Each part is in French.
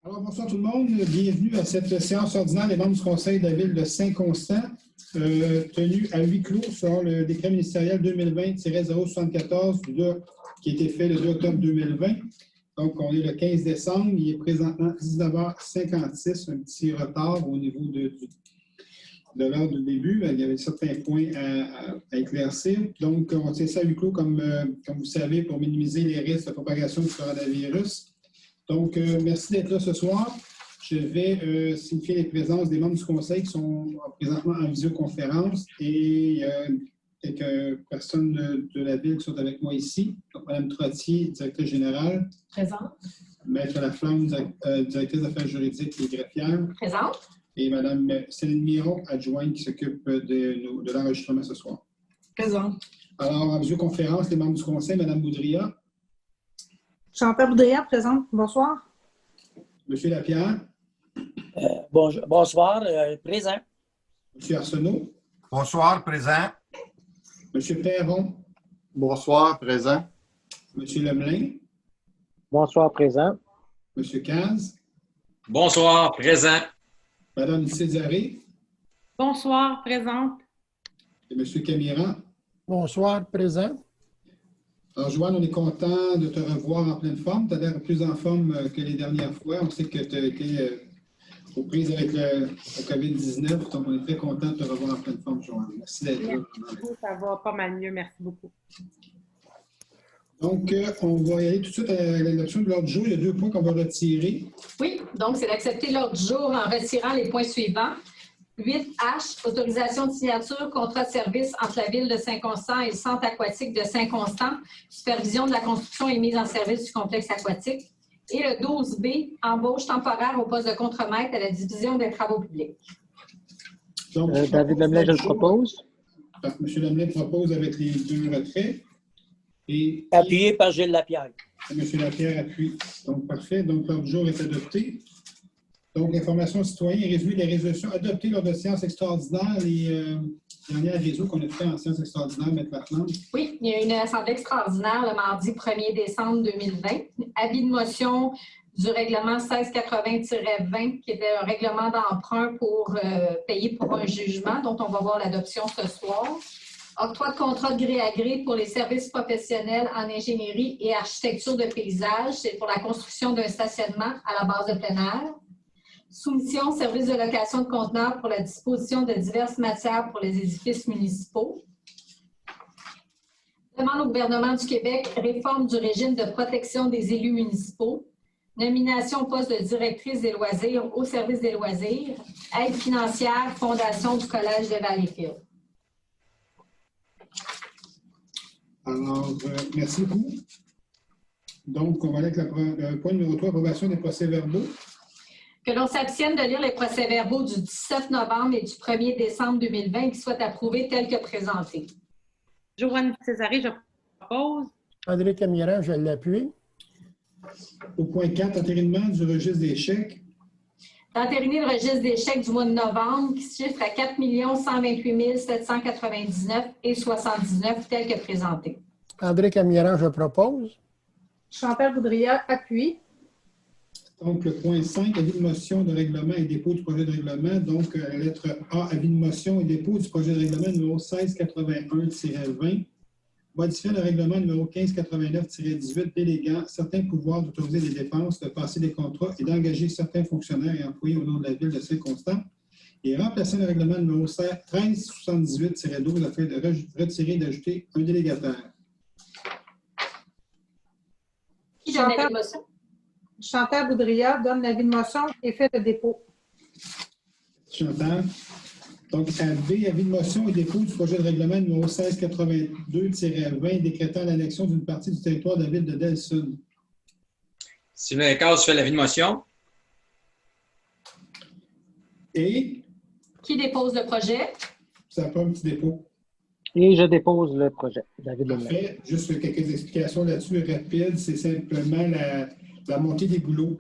Alors, bonsoir tout le monde. Bienvenue à cette séance ordinaire des membres du Conseil de la Ville de Saint-Constant, tenue à huis clos selon le décret ministériel 2020-074 qui a été fait le 2 octobre 2020. Donc, on est le 15 décembre. Il est présentement 19h56, un petit retard au niveau de l'heure du début. Il y avait certains points à éclaircir. Donc, on tient ça à huis clos, comme vous savez, pour minimiser les risques de propagation du coronavirus. Donc, merci d'être là ce soir. Je vais signifier les présences des membres du Conseil qui sont présentement en visioconférence et quelques personnes de la Ville qui sont avec moi ici. Donc, Mme Trottier, directrice générale. Présente. Maître Laflamme, directrice d'affaires juridiques et greffière. Présente. Et Mme Céline Miron, adjointe, qui s'occupe de l'enregistrement ce soir. Présente. Alors, en visioconférence, les membres du Conseil, Mme Boudria. Chantal Boudria, présente. Bonsoir. Monsieur Lapierre. Bonsoir, présent. Monsieur Arsenault. Bonsoir, présent. Monsieur Perron. Bonsoir, présent. Monsieur Lemelin. Bonsoir, présent. Monsieur Caz. Bonsoir, présent. Madame Césaré. Bonsoir, présente. Et Monsieur Camiran. Bonsoir, présent. Alors, Joanne, on est content de te revoir en pleine forme. Tu as l'air plus en forme que les dernières fois. On sait que tu as été aux prises avec le COVID-19. Donc, on est très content de te revoir en pleine forme, Joanne. Merci d'être là. Ça va pas mal mieux. Merci beaucoup. Donc, on va y aller tout de suite à l'adoption de l'ordre du jour. Il y a 2 points qu'on va retirer. Oui, donc c'est d'accepter l'ordre du jour en retirant les points suivants. 8H, autorisation de signature, contrat de service entre la Ville de Saint-Constant et le Centre aquatique de Saint-Constant, supervision de la construction et mise en service du complexe aquatique. Et le 12B, embauche temporaire au poste de contremaître à la division des travaux publics. Donc, David Lemelin, je le propose. M. Lemelin propose avec les 2 retraits. Et Appuyé par Gilles Lapierre. M. Lapierre appuie. Donc, parfait. Donc, l'ordre du jour est adopté. Donc, l'information citoyenne et résumé des résolutions adoptées lors de séances extraordinaires, les dernières résolutions qu'on a fait en séance extraordinaire, M. Laflamme. Oui, il y a eu une assemblée extraordinaire le mardi 1er décembre 2020. Avis de motion du règlement 1680-20, qui était un règlement d'emprunt pour payer pour un jugement, dont on va voir l'adoption ce soir. Octroi de contrat de gré à gré pour les services professionnels en ingénierie et architecture de paysage. C'est pour la construction d'un stationnement à la base de plein air. Soumission, service de location de conteneurs pour la disposition de diverses matières pour les édifices municipaux. Demande au gouvernement du Québec, réforme du régime de protection des élus municipaux. Nomination au poste de directrice des loisirs au service des loisirs. Aide financière, fondation du Collège de Valleyfield. Alors, merci beaucoup. Donc, on va aller avec le point numéro 3, approbation des procès-verbaux. Que l'on s'abstienne de lire les procès-verbaux du 17 novembre et du 1er décembre 2020 qui soient approuvés tels que présentés. Joanne Césaré, je propose. André Camiran, je l'appuie. Au point 4, entérinement du registre des chèques. D'entériner le registre des chèques du mois de novembre qui se chiffre à 4 128 799,79 tel que présenté. André Camiran, je propose. Chantal Boudria, appuie. Donc, le point 5, avis de motion de règlement et dépôt du projet de règlement. Donc, la lettre A, avis de motion et dépôt du projet de règlement numéro 1681-20, modifiant le règlement numéro 1589-18, déléguant certains pouvoirs d'autoriser des dépenses, de passer des contrats et d'engager certains fonctionnaires et employés au nom de la Ville de Saint-Constant, et remplaçant le règlement numéro 1378-12 afin de retirer et d'ajouter un délégataire. Qui donne l'avis de motion? Chantal Boudria donne l'avis de motion et fait le dépôt. Chantal. Donc, AB, avis de motion et dépôt du projet de règlement numéro 1682-20 décrétant l'annexion d'une partie du territoire de la Ville de Delson. Sylvain Lecaz fait l'avis de motion. Et? Qui dépose le projet? Ça n'a pas un petit dépôt. Et je dépose le projet. David Lemelin. Parfait. Juste quelques explications là-dessus rapides. C'est simplement la montée des goulots.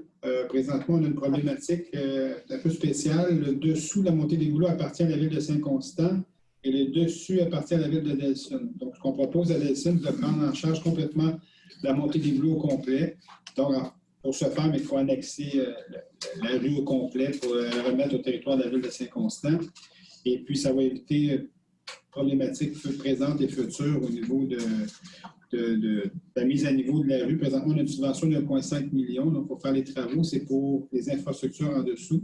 Présentement, on a une problématique un peu spéciale. Le dessous de la montée des goulots appartient à la Ville de Saint-Constant et le dessus appartient à la Ville de Delson. Donc, ce qu'on propose à Delson, c'est de prendre en charge complètement la montée des goulots au complet. Donc, Pour ce faire, il faut annexer la rue au complet pour la remettre au territoire de la ville de Saint-Constant. Et puis, ça va éviter problématiques présentes et futures au niveau de la mise à niveau de la rue. Présentement, on a une subvention de 1,5 million. Donc, pour faire les travaux, c'est pour les infrastructures en dessous.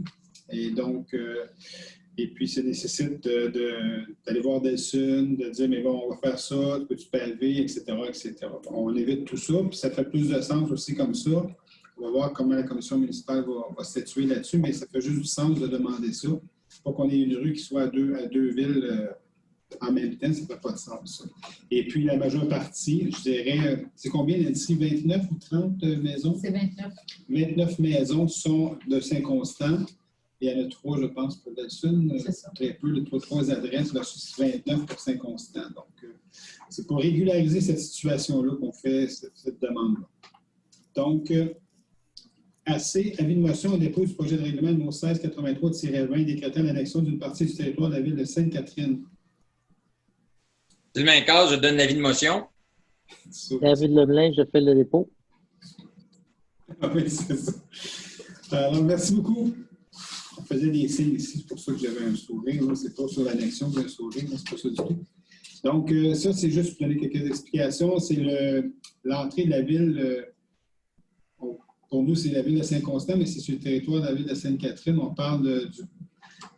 Et donc, et puis, ça nécessite d'aller voir Delsun, de dire, mais bon, on va faire ça, peux-tu paver, etc., etc. On évite tout ça, puis ça fait plus de sens aussi comme ça. On va voir comment la commission municipale va statuer là-dessus, mais ça fait juste du sens de demander ça. Pas qu'on ait une rue qui soit à deux villes en même temps, ça ne fait pas de sens, ça. Et puis, la majeure partie, je dirais, c'est combien d'ici 29 ou 30 maisons? C'est 29. 29 maisons sont de Saint-Constant. Il y en a 3, je pense, pour Delsun. Très peu, 3 adresses versus 29 pour Saint-Constant. Donc, c'est pour régulariser cette situation-là qu'on fait cette demande-là. Donc, AC, avis de motion au dépôt du projet de règlement numéro 1683-20 décrétant l'annexion d'une partie du territoire de la ville de Sainte-Catherine. Sylvain Casse, je donne l'avis de motion. David Leblanc, je fais le dépôt. Ah oui, c'est ça. Alors, merci beaucoup. On faisait des signes ici, c'est pour ça que j'avais un sourire. C'est pas sur l'annexion que j'ai un sourire, c'est pas ça du tout. Donc, ça, c'est juste pour donner quelques explications. C'est l'entrée de la ville. Pour nous, c'est la ville de Saint-Constant, mais c'est sur le territoire de la ville de Sainte-Catherine. On parle de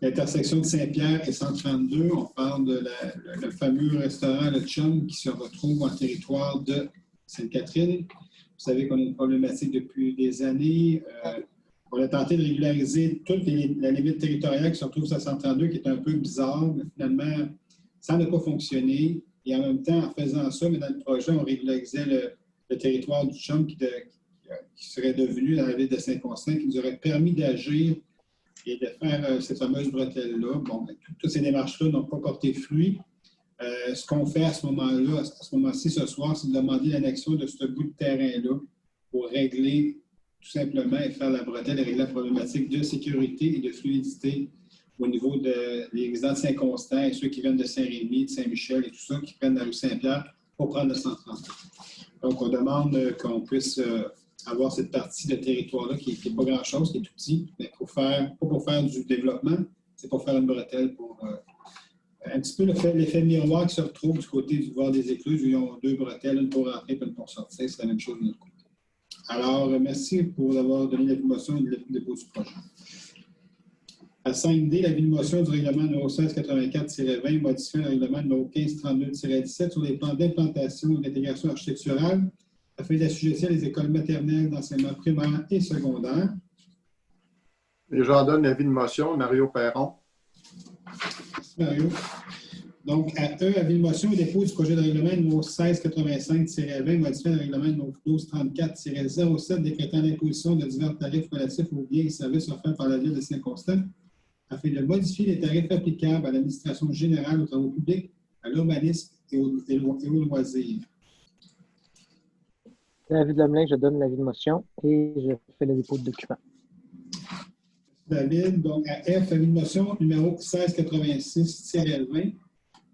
l'intersection de Saint-Pierre et 132. On parle de le fameux restaurant Le Chum qui se retrouve en territoire de Sainte-Catherine. Vous savez qu'on a une problématique depuis des années. On a tenté de régulariser toute la limite territoriale qui se retrouve à 132, qui est un peu bizarre, mais finalement, ça n'a pas fonctionné. Et en même temps, en faisant ça, mais dans le projet, on régularisait le territoire du Chum qui serait devenu dans la ville de Saint-Constant, qui nous aurait permis d'agir et de faire cette fameuse bretelle-là. Bon, toutes ces démarches-là n'ont pas porté fruit. Ce qu'on fait à ce moment-ci, ce soir, c'est de demander l'annexion de ce bout de terrain-là pour régler tout simplement et faire la bretelle et régler la problématique de sécurité et de fluidité au niveau des résidents de Saint-Constant et ceux qui viennent de Saint-Rémy, de Saint-Michel et tout ça, qui prennent la rue Saint-Pierre pour prendre le 130. Donc, on demande qu'on puisse avoir cette partie de territoire-là qui n'est pas grand-chose, qui est tout petit, mais pas pour faire du développement, c'est pour faire une bretelle pour un petit peu l'effet miroir qui se retrouve du côté du bord des écluses où ils ont 2 bretelles, une pour rentrer et une pour sortir. C'est la même chose de notre côté. Alors, merci pour avoir donné l'avis de motion et le dépôt du projet. À 5D, l'avis de motion du règlement numéro 1684-20 modifiant le règlement numéro 1532-17 sur les plans d'implantation et d'intégration architecturale afin d'assujettir les écoles maternelles d'enseignement primaire et secondaire. Et j'en donne l'avis de motion. Mario Perron. Merci, Mario. Donc, à E, avis de motion au dépôt du projet de règlement numéro 1685-20 modifiant le règlement numéro 1234-07 décrétant l'imposition de divers tarifs relatifs aux biens et services offerts par la ville de Saint-Constant afin de modifier les tarifs applicables à l'administration générale aux travaux publics, à l'urbanisme et aux loisirs. David Leblanc, je donne l'avis de motion et je fais le dépôt de document. David, donc à F, avis de motion numéro 1686-20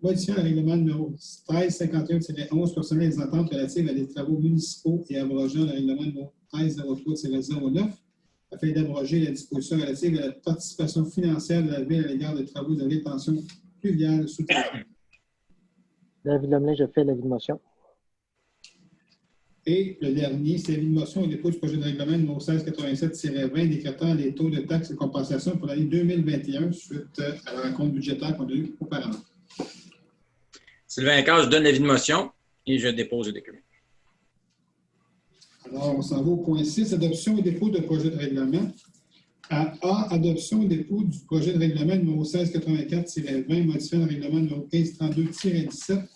modifiant le règlement numéro 1351-11 personnel des ententes relatives à des travaux municipaux et abrogeant le règlement numéro 1303-09 afin d'abroger la disposition relative à la participation financière de la ville à l'égard des travaux de rétention pluviale souterraine. David Leblanc, je fais l'avis de motion. Et le dernier, c'est l'avis de motion au dépôt du projet de règlement numéro 1687-20 décrétant les taux de taxes et compensations pour l'année 2021 suite à la rencontre budgétaire qu'on a eue auparavant. Sylvain Casse, je donne l'avis de motion et je dépose le document. Alors, on s'en va au point 6, adoption et dépôt de projet de règlement. À A, adoption et dépôt du projet de règlement numéro 1684-20 modifiant le règlement numéro 1532-17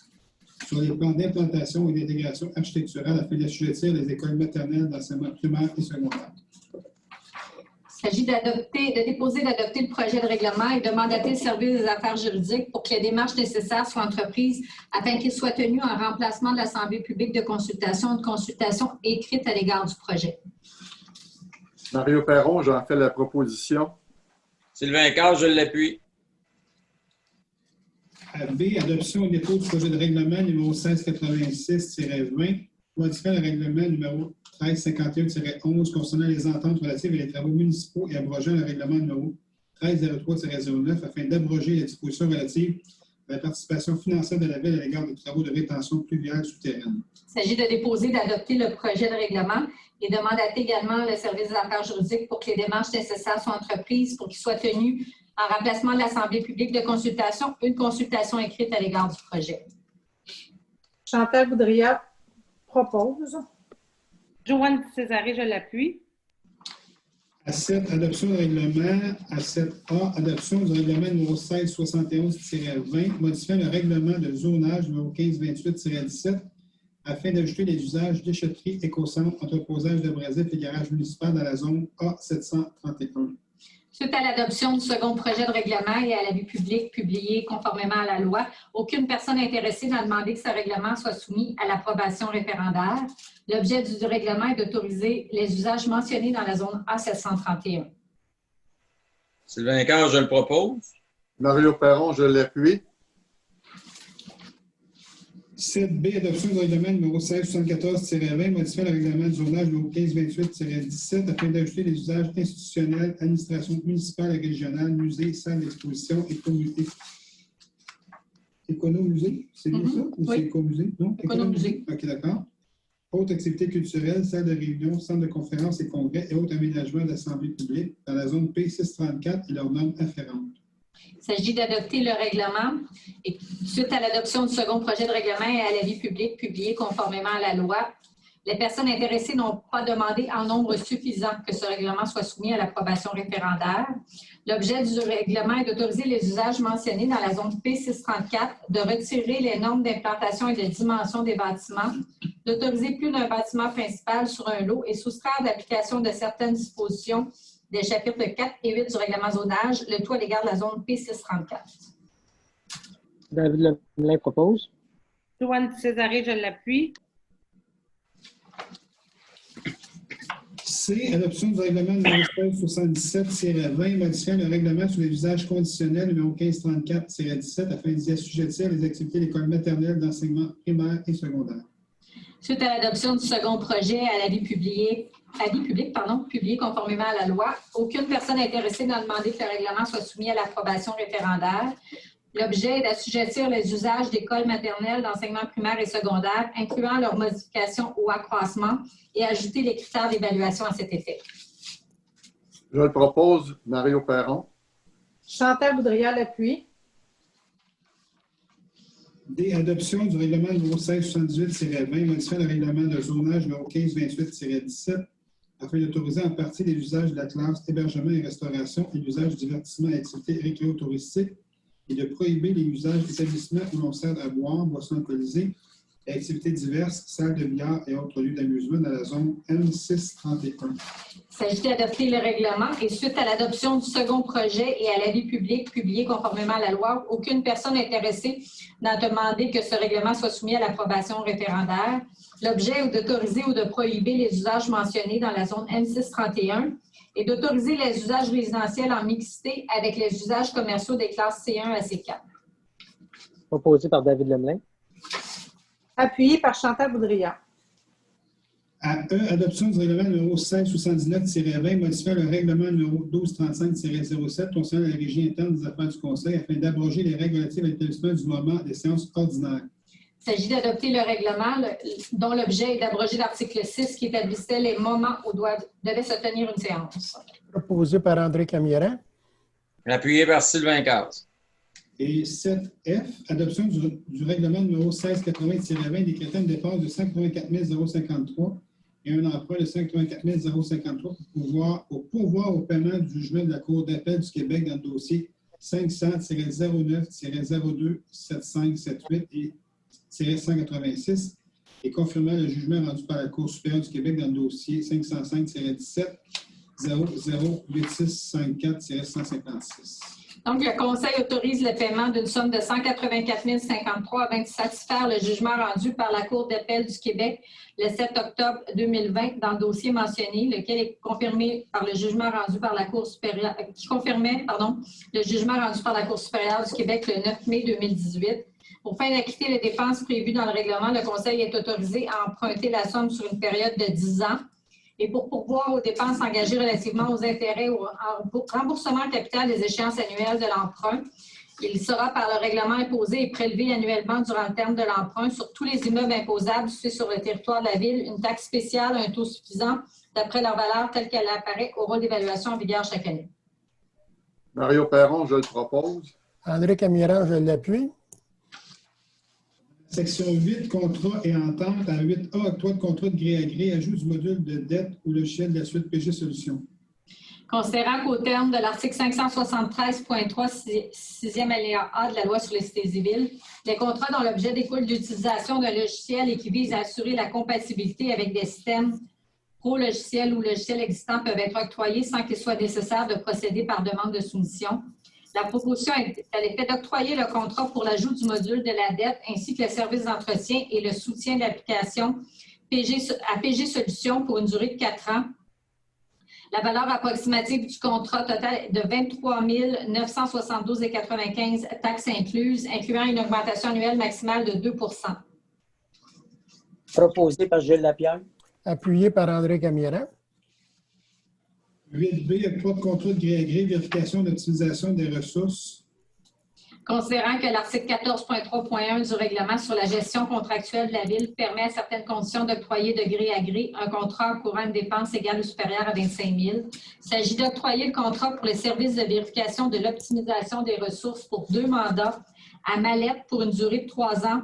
sur les plans d'implantation et d'intégration architecturale afin d'assujettir les écoles maternelles d'enseignement primaire et secondaire. Il s'agit d'adopter le projet de règlement et de mandater le service des affaires juridiques pour que les démarches nécessaires soient entreprises afin qu'il soit tenu en remplacement de l'Assemblée publique de consultation écrite à l'égard du projet. Mario Perron, j'en fais la proposition. Sylvain Casse, je l'appuie. À B, adoption et dépôt du projet de règlement numéro 1686-20 modifiant le règlement numéro 1351-11 concernant les ententes relatives à les travaux municipaux et abrogeant le règlement numéro 1303-09 afin d'abroger les dispositions relatives à la participation financière de la Ville à l'égard des travaux de rétention pluviale souterraine. Il s'agit de déposer, d'adopter le projet de règlement et de mandater également le service des affaires juridiques pour que les démarches nécessaires soient entreprises pour qu'il soit tenu en remplacement de l'Assemblée publique de consultation, une consultation écrite à l'égard du projet. Chantal Boudria propose. Joanne Césaré, je l'appuie. À 7, adoption du règlement. À 7A, adoption du règlement numéro 1671-20, modifiant le règlement de zonage numéro 1528-17 afin d'ajouter les usages déchetterie, éco-centre, entreposage d'abrasifs et garage municipal dans la zone A731. Suite à l'adoption du second projet de règlement et à l'avis public publié conformément à la loi, aucune personne intéressée n'a demandé que ce règlement soit soumis à l'approbation référendaire. L'objet du règlement est d'autoriser les usages mentionnés dans la zone A731. Sylvain Cage, je le propose. Mario Perron, je l'appuie. 7B, adoption du règlement numéro 1674-20, modifiant le règlement du zonage numéro 1528-17 afin d'ajouter les usages institutionnels, administration municipale et régionale, musée, salle d'exposition et communauté. Économusée, c'est bien ça? Ou oui. c'est écomusée? Non? Économusée. OK, d'accord. Autres activités culturelles, salles de réunion, centres de conférences et congrès et autres aménagements d'assemblée publique dans la zone P634 et leurs normes afférentes. Il s'agit d'adopter le règlement et suite à l'adoption du second projet de règlement et à l'avis public publié conformément à la loi, les personnes intéressées n'ont pas demandé en nombre suffisant que ce règlement soit soumis à l'approbation référendaire. L'objet du règlement est d'autoriser les usages mentionnés dans la zone P634, de retirer les normes d'implantation et de dimension des bâtiments, d'autoriser plus d'un bâtiment principal sur un lot et soustraire d'application de certaines dispositions des chapitres 4 et 8 du règlement zonage, le tout à l'égard de la zone P634. David Lemelin propose. Joanne Césaré, je l'appuie. C, adoption du règlement numéro 1677-20, modifiant le règlement sur les usages conditionnels numéro 1534-17 afin d'y assujettir les activités d'école maternelle d'enseignement primaire et secondaire. Suite à l'adoption du second projet à l'avis public, publié conformément à la loi, aucune personne intéressée n'a demandé que le règlement soit soumis à l'approbation référendaire. L'objet est d'assujettir les usages d'écoles maternelles d'enseignement primaire et secondaire, incluant leur modification ou accroissement, et ajouter les critères d'évaluation à cet effet. Je le propose, Mario Perron. Chantal Boudria l'appuie. D, adoption du règlement numéro 1678-20, modifiant le règlement de zonage numéro 1528-17 afin d'autoriser en partie les usages de la classe hébergement et restauration et l'usage du divertissement et activités récréo-touristiques et de prohiber les usages d'établissements où l'on sert à boire, boissons alcoolisées et activités diverses, salles de billard et autres lieux d'amusement dans la zone M631. Il s'agit d'adopter le règlement et suite à l'adoption du second projet et à l'avis public publié conformément à la loi, aucune personne intéressée n'a demandé que ce règlement soit soumis à l'approbation référendaire. L'objet est d'autoriser ou de prohiber les usages mentionnés dans la zone M631 et d'autoriser les usages résidentiels en mixité avec les usages commerciaux des classes C1 à C4. Proposé par David Lemelin. Appuyé par Chantal Boudria. À E, adoption du règlement numéro 1679-20, modifiant le règlement numéro 1235-07 concernant la régie interne des affaires du Conseil afin d'abroger les règles relatives à l'établissement du moment des séances ordinaires. Il s'agit d'adopter le règlement dont l'objet est d'abroger l'article 6 qui établissait les moments où devait se tenir une séance. Proposé par André Camiran. Appuyé par Sylvain Caz. Et 7F, adoption du règlement numéro 1680-20 décrétant une dépense de 184 053 et un emprunt de 184 053 pour pourvoir au paiement du jugement de la Cour d'appel du Québec dans le dossier 500-09-02-7578 et 186 et confirmant le jugement rendu par la Cour supérieure du Québec dans le dossier 505-17-008654-156. Donc, le Conseil autorise le paiement d'une somme de 184 053 afin de satisfaire le jugement rendu par la Cour d'appel du Québec le 7 octobre 2020 dans le dossier mentionné, lequel est confirmé par le jugement rendu par la Cour supérieure, le jugement rendu par la Cour supérieure du Québec le 9 mai 2018. Pour fin d'acquitter les dépenses prévues dans le règlement, le Conseil est autorisé à emprunter la somme sur une période de 10 ans. Et pour pourvoir aux dépenses engagées relativement aux intérêts ou au remboursement capital des échéances annuelles de l'emprunt, il sera par le règlement imposé et prélevé annuellement durant le terme de l'emprunt sur tous les immeubles imposables situés sur le territoire de la Ville une taxe spéciale à un taux suffisant d'après leur valeur telle qu'elle apparaît au rôle d'évaluation en vigueur chaque année. Mario Perron, je le propose. André Camiran, je l'appuie. Section 8, contrat et entente. À 8A, octroi de contrat de gré à gré, ajout du module de dette ou logiciel de la suite PG Solutions. Considérant qu'au terme de l'article 573.3, 6e alinéa A de la loi sur les cités civiles, les contrats dont l'objet découle de l'utilisation d'un logiciel et qui vise à assurer la compatibilité avec des systèmes pro-logiciels ou logiciels existants peuvent être octroyés sans qu'il soit nécessaire de procéder par demande de soumission. La proposition est à l'effet d'octroyer le contrat pour l'ajout du module de la dette ainsi que le service d'entretien et le soutien d'application à PG Solutions pour une durée de 4 ans. La valeur approximative du contrat total est de 23 972,95 taxes incluses, incluant une augmentation annuelle maximale de 2 %. Proposé par Gilles Lapierre. Appuyé par André Camiran. 8B, octroi de contrat de gré à gré, vérification d'optimisation des ressources. Considérant que l'article 14.3.1 du règlement sur la gestion contractuelle de la Ville permet à certaines conditions d'octroyer de gré à gré un contrat encourant une dépense égale ou supérieure à 25 000, il s'agit d'octroyer le contrat pour les services de vérification de l'optimisation des ressources pour 2 mandats à mallette pour une durée de 3 ans.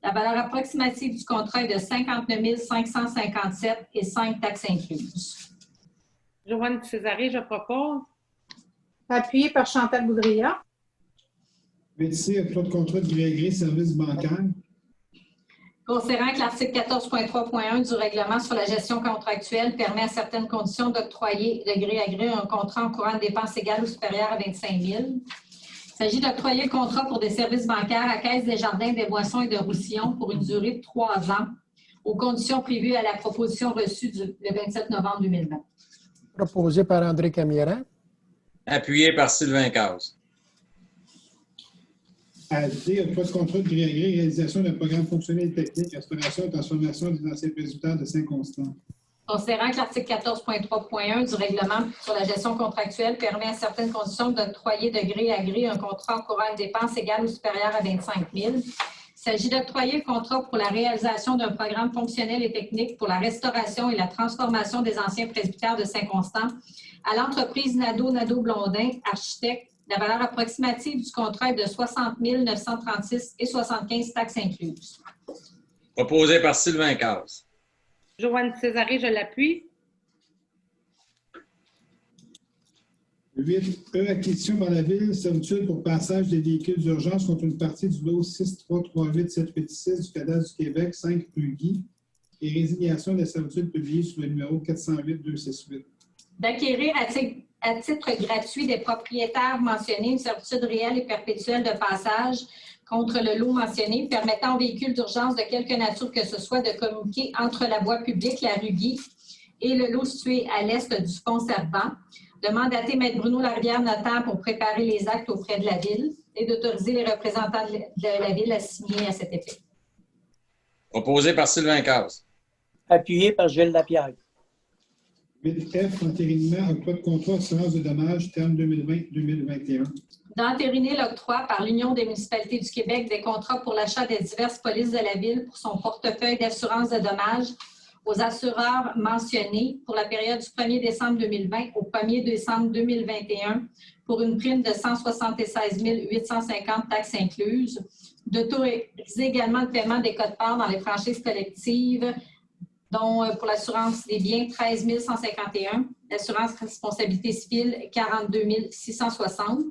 La valeur approximative du contrat est de 59 557 et 5 taxes incluses. Joanne Césaré, je propose. Appuyé par Chantal Boudria. 8C, octroi de contrat de gré à gré, service bancaire. Considérant que l'article 14.3.1 du règlement sur la gestion contractuelle permet à certaines conditions d'octroyer de gré à gré un contrat encourant une dépense égale ou supérieure à 25 000, il s'agit d'octroyer le contrat pour des services bancaires à Caisse des Jardins, des Boissons et de Roussillon pour une durée de 3 ans, aux conditions prévues à la proposition reçue le 27 novembre 2020. Proposé par André Camiran. Appuyé par Sylvain Cazes. À D, octroi de contrat de gré à gré, réalisation d'un programme fonctionnel et technique, restauration et transformation des anciens presbytères de Saint-Constant. Considérant que l'article 14.3.1 du règlement sur la gestion contractuelle permet à certaines conditions d'octroyer de gré à gré un contrat encourant une dépense égale ou supérieure à 25 000, il s'agit d'octroyer le contrat pour la réalisation d'un programme fonctionnel et technique pour la restauration et la transformation des anciens presbytères de Saint-Constant à l'entreprise Nadeau-Blondin, architecte. La valeur approximative du contrat est de 60 936 et 75 taxes incluses. Proposé par Sylvain Cazes. Joanne Césaré, je l'appuie. 8E, acquisition dans la ville, servitude pour passage des véhicules d'urgence contre une partie du lot 6338786 du cadastre du Québec, 5 rue Guy, et résiliation de la servitude publiée sous le numéro 408-268. D'acquérir à titre gratuit des propriétaires mentionnés une servitude réelle et perpétuelle de passage contre le lot mentionné, permettant aux véhicules d'urgence de quelque nature que ce soit de communiquer entre la voie publique, la rue Guy, et le lot situé à l'est du pont Serpent, de mandater Maître Bruno Larivière, notaire, pour préparer les actes auprès de la Ville et d'autoriser les représentants de la Ville à signer à cet effet. Proposé par Sylvain Cazes. Appuyé par Gilles Lapierre. 8F, entérinement, octroi de contrat assurance de dommages, terme 2020-2021. D'entériner l'octroi par l'Union des municipalités du Québec des contrats pour l'achat des diverses polices de la Ville pour son portefeuille d'assurance de dommages aux assureurs mentionnés pour la période du 1er décembre 2020 au 1er décembre 2021 pour une prime de 176 850 taxes incluses, d'autoriser également le paiement des quotes-parts dans les franchises collectives, dont pour l'assurance des biens 13 151, l'assurance responsabilité civile 42 660,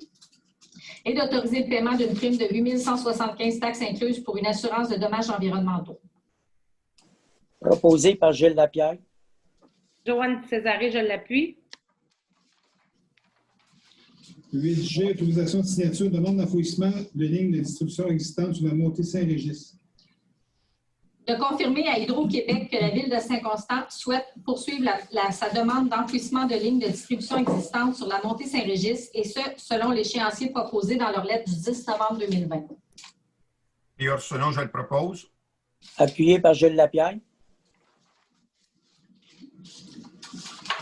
et d'autoriser le paiement d'une prime de 8 175 taxes incluses pour une assurance de dommages environnementaux. Proposé par Gilles Lapierre. Joanne Césaré, je l'appuie. 8G, autorisation de signature, demande d'enfouissement de lignes de distribution existantes sur la montée Saint-Régis. De confirmer à Hydro-Québec que la Ville de Saint-Constant souhaite poursuivre sa demande d'enfouissement de lignes de distribution existantes sur la montée Saint-Régis, et ce, selon l'échéancier proposé dans leur lettre du 10 novembre 2020. Et Arsenault, je le propose. Appuyé par Gilles Lapierre.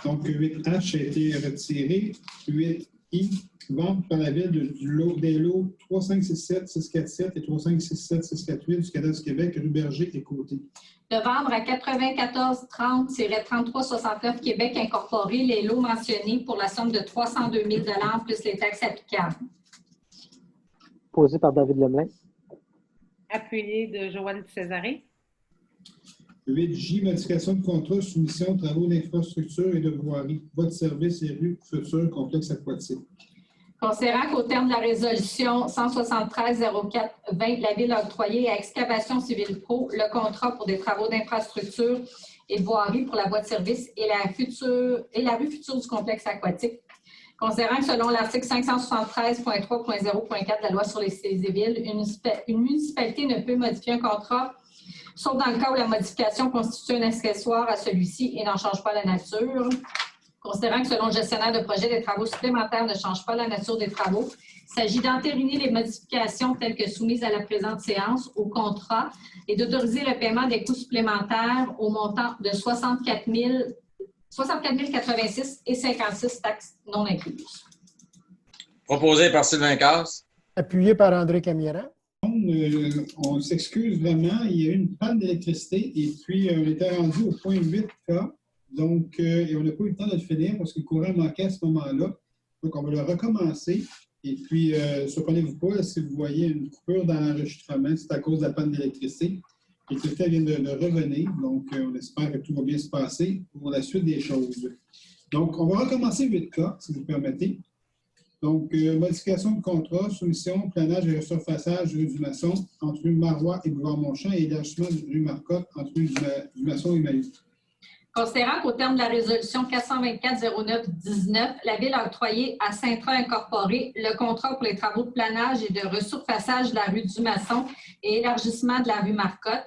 Donc, 8H a été retiré. 8I, vente par la ville des lots 3567, 647 et 3567, 648 du cadastre du Québec, rue Berger et Côté. De vendre à 9430-3369 Québec Incorporé les lots mentionnés pour la somme de 302 000 $ plus les taxes applicables. Proposé par David Lemelin. Appuyé de Joanne Césaré. 8J, modification de contrat, soumission, travaux d'infrastructure et de voirie, voie de service et rue futur complexe aquatique. Considérant qu'au terme de la résolution 173-04-20, la Ville a octroyé à Excavation Civile Pro le contrat pour des travaux d'infrastructure et de voirie pour la voie de service et la rue future du complexe aquatique. Considérant que selon l'article 573.3.0.4 de la loi sur les civils, une municipalité ne peut modifier un contrat sauf dans le cas où la modification constitue un accessoire à celui-ci et n'en change pas la nature. Considérant que selon le gestionnaire de projet, les travaux supplémentaires ne changent pas la nature des travaux, il s'agit d'entériner les modifications telles que soumises à la présente séance au contrat et d'autoriser le paiement des coûts supplémentaires au montant de 64 086 et 56 taxes non incluses. Proposé par Sylvain Casse. Appuyé par André Camiran. On s'excuse vraiment, il y a eu une panne d'électricité et puis on était rendu au point 8K. Donc, et on n'a pas eu le temps de le finir parce que le courant manquait à ce moment-là. Donc, on va le recommencer. Et puis, surprenez-vous pas, là, si vous voyez une coupure dans l'enregistrement, c'est à cause de la panne d'électricité. L'électricité vient de revenir. Donc, on espère que tout va bien se passer pour la suite des choses. Donc, on va recommencer 8K, si vous permettez. Donc, modification de contrat, soumission, planage et resurfaçage rue du Maçon entre rue Marois et boulevard Montchamp et élargissement de rue Marcotte entre rue du Maçon et Mailloux. Considérant qu'au terme de la résolution 424-09-19, la Ville a octroyé à Cintra Incorporé le contrat pour les travaux de planage et de resurfaçage de la rue du Maçon et élargissement de la rue Marcotte.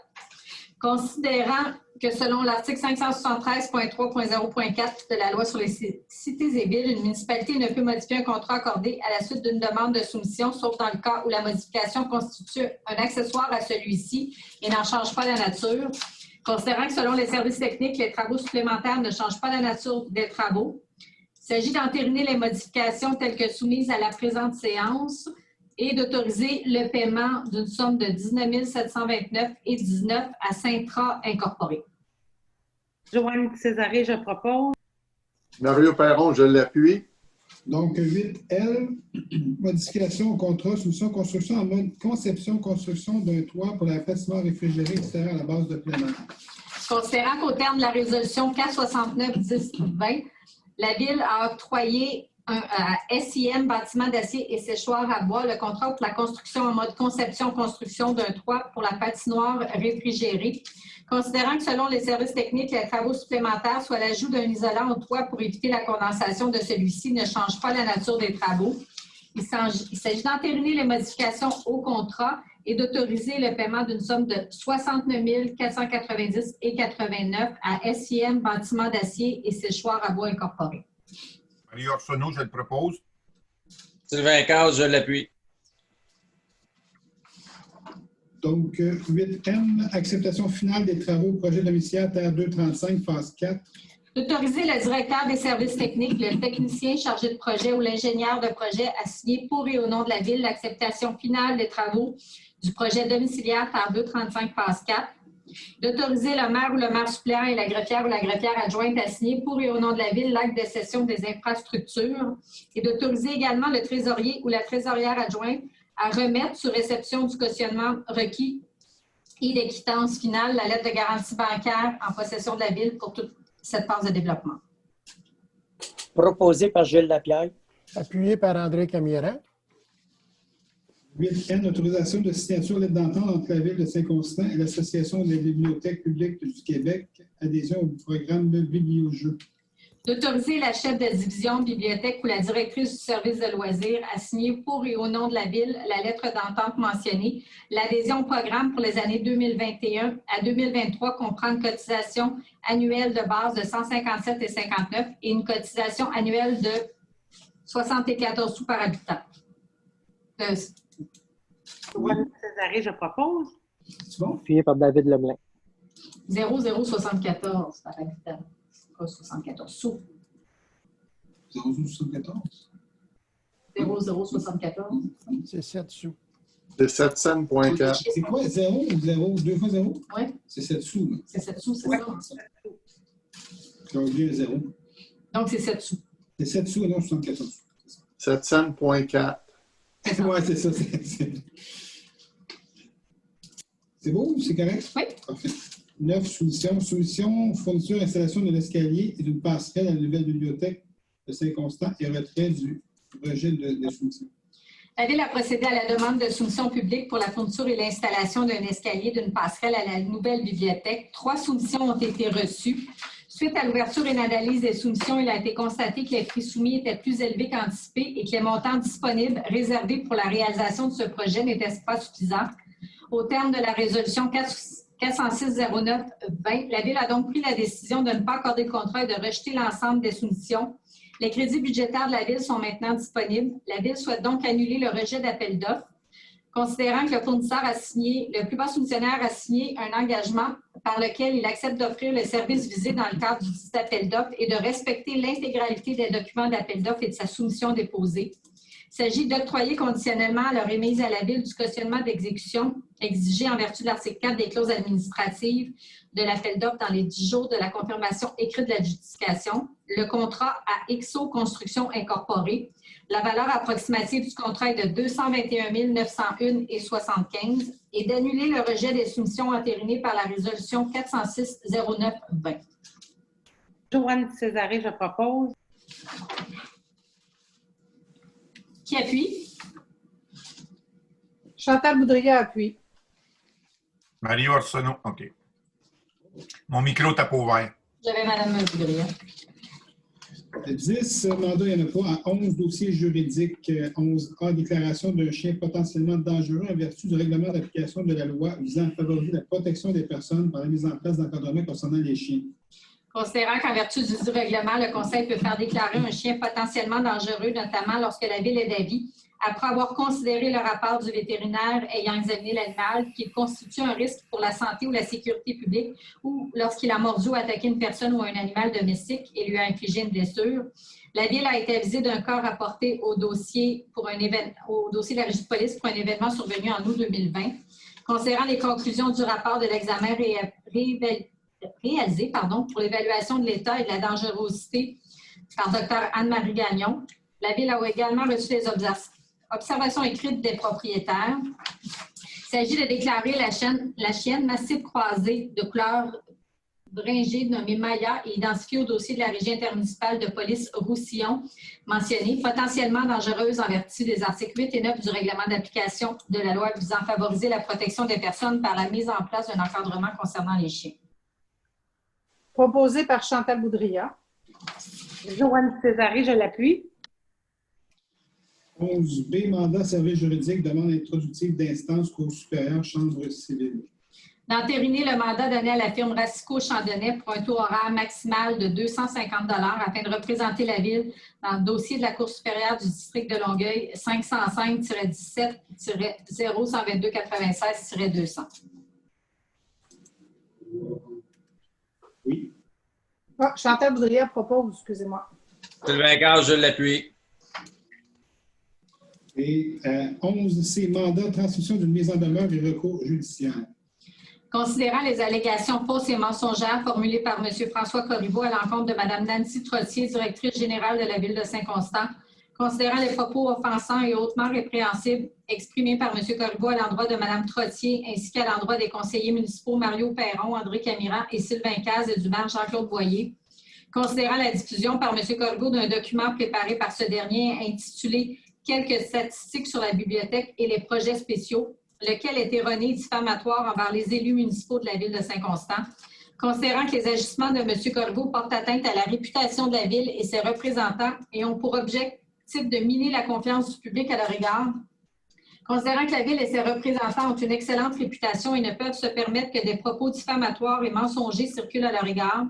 Considérant que selon l'article 573.3.0.4 de la loi sur les cités et villes, une municipalité ne peut modifier un contrat accordé à la suite d'une demande de soumission, sauf dans le cas où la modification constitue un accessoire à celui-ci et n'en change pas la nature. Considérant que selon les services techniques, les travaux supplémentaires ne changent pas la nature des travaux, il s'agit d'entériner les modifications telles que soumises à la présente séance et d'autoriser le paiement d'une somme de 19 729,19 à Cintra Incorporé. Joanne Césaré, je propose. Mario Perron, je l'appuie. Donc, 8L, modification au contrat, soumission construction en mode conception, construction d'un toit pour la patinoire réfrigérée extérieure à la base de plein air. Considérant qu'au terme de la résolution 469-10-20, la Ville a octroyé à SIM, bâtiment d'acier et séchoir à bois, le contrat pour la construction en mode conception-construction d'un toit pour la patinoire réfrigérée. Considérant que selon les services techniques, les travaux supplémentaires, soit l'ajout d'un isolant au toit pour éviter la condensation de celui-ci, ne change pas la nature des travaux. Il s'agit d'entériner les modifications au contrat et d'autoriser le paiement d'une somme de 69 490,89 à SIM, bâtiment d'acier et séchoir à bois incorporé. Mario Arsenault, je le propose. Sylvain Casse, je l'appuie. Donc, 8M, acceptation finale des travaux, projet domiciliaire Terre 235, phase 4. D'autoriser le directeur des services techniques, le technicien chargé de projet ou l'ingénieur de projet à signer pour et au nom de la Ville l'acceptation finale des travaux du projet domiciliaire Terre 235, phase 4. D'autoriser le maire ou le maire suppléant et la greffière ou la greffière adjointe à signer pour et au nom de la Ville l'acte de cession des infrastructures et d'autoriser également le trésorier ou la trésorière adjointe à remettre sur réception du cautionnement requis et des quittances finales la lettre de garantie bancaire en possession de la Ville pour toute cette phase de développement. Proposé par Gilles Lapierre. Appuyé par André Camiran. 8N, autorisation de signature lettre d'entente entre la Ville de Saint-Constant et l'Association des bibliothèques publiques du Québec, adhésion au programme de Bibliojeux. D'autoriser la chef de division bibliothèque ou la directrice du service de loisirs à signer pour et au nom de la Ville la lettre d'entente mentionnée. L'adhésion au programme pour les années 2021 à 2023 comprend une cotisation annuelle de base de 157,59 et une cotisation annuelle de 74 sous par habitant. Joanne Césarée, je propose. C'est bon? Appuyé par David Lemelin. 0074 par habitant. Pas 74 sous. 0,74. 0074. C'est 7 sous. C'est 7 cents.4. C'est quoi, 0 ou 0? 2 fois 0? Oui, C'est 7 sous. Là. c'est 7 sous, c'est Oui. ça. J'ai oublié le 0. Donc, c'est 7 sous. C'est 7 sous et non 74 sous. 7 cents.4. Oui, c'est ça. C'est beau ou c'est correct? Oui. Parfait. 9 solutions. Solution, fourniture, installation de l'escalier et d'une passerelle à la nouvelle bibliothèque de Saint-Constant et retrait du rejet de soumission. La Ville a procédé à la demande de soumission publique pour la fourniture et l'installation d'un escalier d'une passerelle à la nouvelle bibliothèque. 3 soumissions ont été reçues. Suite à l'ouverture et l'analyse des soumissions, il a été constaté que les prix soumis étaient plus élevés qu'anticipés et que les montants disponibles réservés pour la réalisation de ce projet n'étaient pas suffisants. Au terme de la résolution 406-09-20, la Ville a donc pris la décision de ne pas accorder le contrat et de rejeter l'ensemble des soumissions. Les crédits budgétaires de la Ville sont maintenant disponibles. La Ville souhaite donc annuler le rejet d'appel d'offres, considérant que le fournisseur a signé, le plus bas soumissionnaire a signé un engagement par lequel il accepte d'offrir le service visé dans le cadre du dit appel d'offres et de respecter l'intégralité des documents d'appel d'offres et de sa soumission déposée. Il s'agit d'octroyer conditionnellement à la remise à la Ville du cautionnement d'exécution exigé en vertu de l'article 4 des clauses administratives de l'appel d'offres dans les 10 jours de la confirmation écrite de l'adjudication, le contrat à XO Construction Incorporée. La valeur approximative du contrat est de 221 901,75 et d'annuler le rejet des soumissions entérinées par la résolution 406-09-20. Joanne Césarée, je propose. Qui appuie? Chantal Boudria appuie. Marie Arsenault, OK. Mon micro t'a pas ouvert. J'avais Mme Boudria. 10 mandats, il n'y en a pas. À 11 dossiers juridiques, 11A, déclaration d'un chien potentiellement dangereux en vertu du règlement d'application de la loi visant à favoriser la protection des personnes par la mise en place d'encadrement concernant les chiens. Considérant qu'en vertu du règlement, le Conseil peut faire déclarer un chien potentiellement dangereux, notamment lorsque la Ville est d'avis, après avoir considéré le rapport du vétérinaire ayant examiné l'animal, qu'il constitue un risque pour la santé ou la sécurité publique, ou lorsqu'il a mordu ou attaqué une personne ou un animal domestique et lui a infligé une blessure. La Ville a été avisée d'un cas rapporté au dossier de la Régie de police pour un événement survenu en août 2020. Considérant les conclusions du rapport de l'examen réalisé pour l'évaluation de l'état et de la dangerosité par Dr Anne-Marie Gagnon, la Ville a également reçu les observations écrites des propriétaires. Il s'agit de déclarer la chienne massive croisée de couleur bringée nommée Maya et identifiée au dossier de la Régie intermunicipale de police Roussillon, mentionnée potentiellement dangereuse en vertu des articles 8 et 9 du règlement d'application de la loi visant à favoriser la protection des personnes par la mise en place d'un encadrement concernant les chiens. Proposé par Chantal Boudria. Joanne Césarée, je l'appuie. 11B, mandat service juridique, demande introductive d'instance, Cour supérieure, Chambre civile. D'entériner le mandat donné à la firme Racicot-Chandonnet pour un taux horaire maximal de 250 afin de représenter la Ville dans le dossier de la Cour supérieure du district de Longueuil 505-17-0122-96-200. Oui. Ah, Chantal Boudria propose, excusez-moi. Sylvain Cage, je l'appuie. Et 11C, mandat, transmission d'une mise en demeure et recours judiciaire. Considérant les allégations fausses et mensongères formulées par M. François Corriveau à l'encontre de Mme Nancy Trottier, directrice générale de la Ville de Saint-Constant, considérant les propos offensants et hautement répréhensibles exprimés par M. Corriveau à l'endroit de Mme Trottier ainsi qu'à l'endroit des conseillers municipaux Mario Perron, André Camiran et Sylvain Caz et du maire Jean-Claude Boyer, considérant la diffusion par M. Corriveau d'un document préparé par ce dernier intitulé « Quelques statistiques sur la bibliothèque et les projets spéciaux », lequel est erroné et diffamatoire envers les élus municipaux de la Ville de Saint-Constant, considérant que les agissements de M. Corriveau portent atteinte à la réputation de la Ville et ses représentants et ont pour objectif de miner la confiance du public à leur égard, considérant que la Ville et ses représentants ont une excellente réputation et ne peuvent se permettre que des propos diffamatoires et mensongers circulent à leur égard,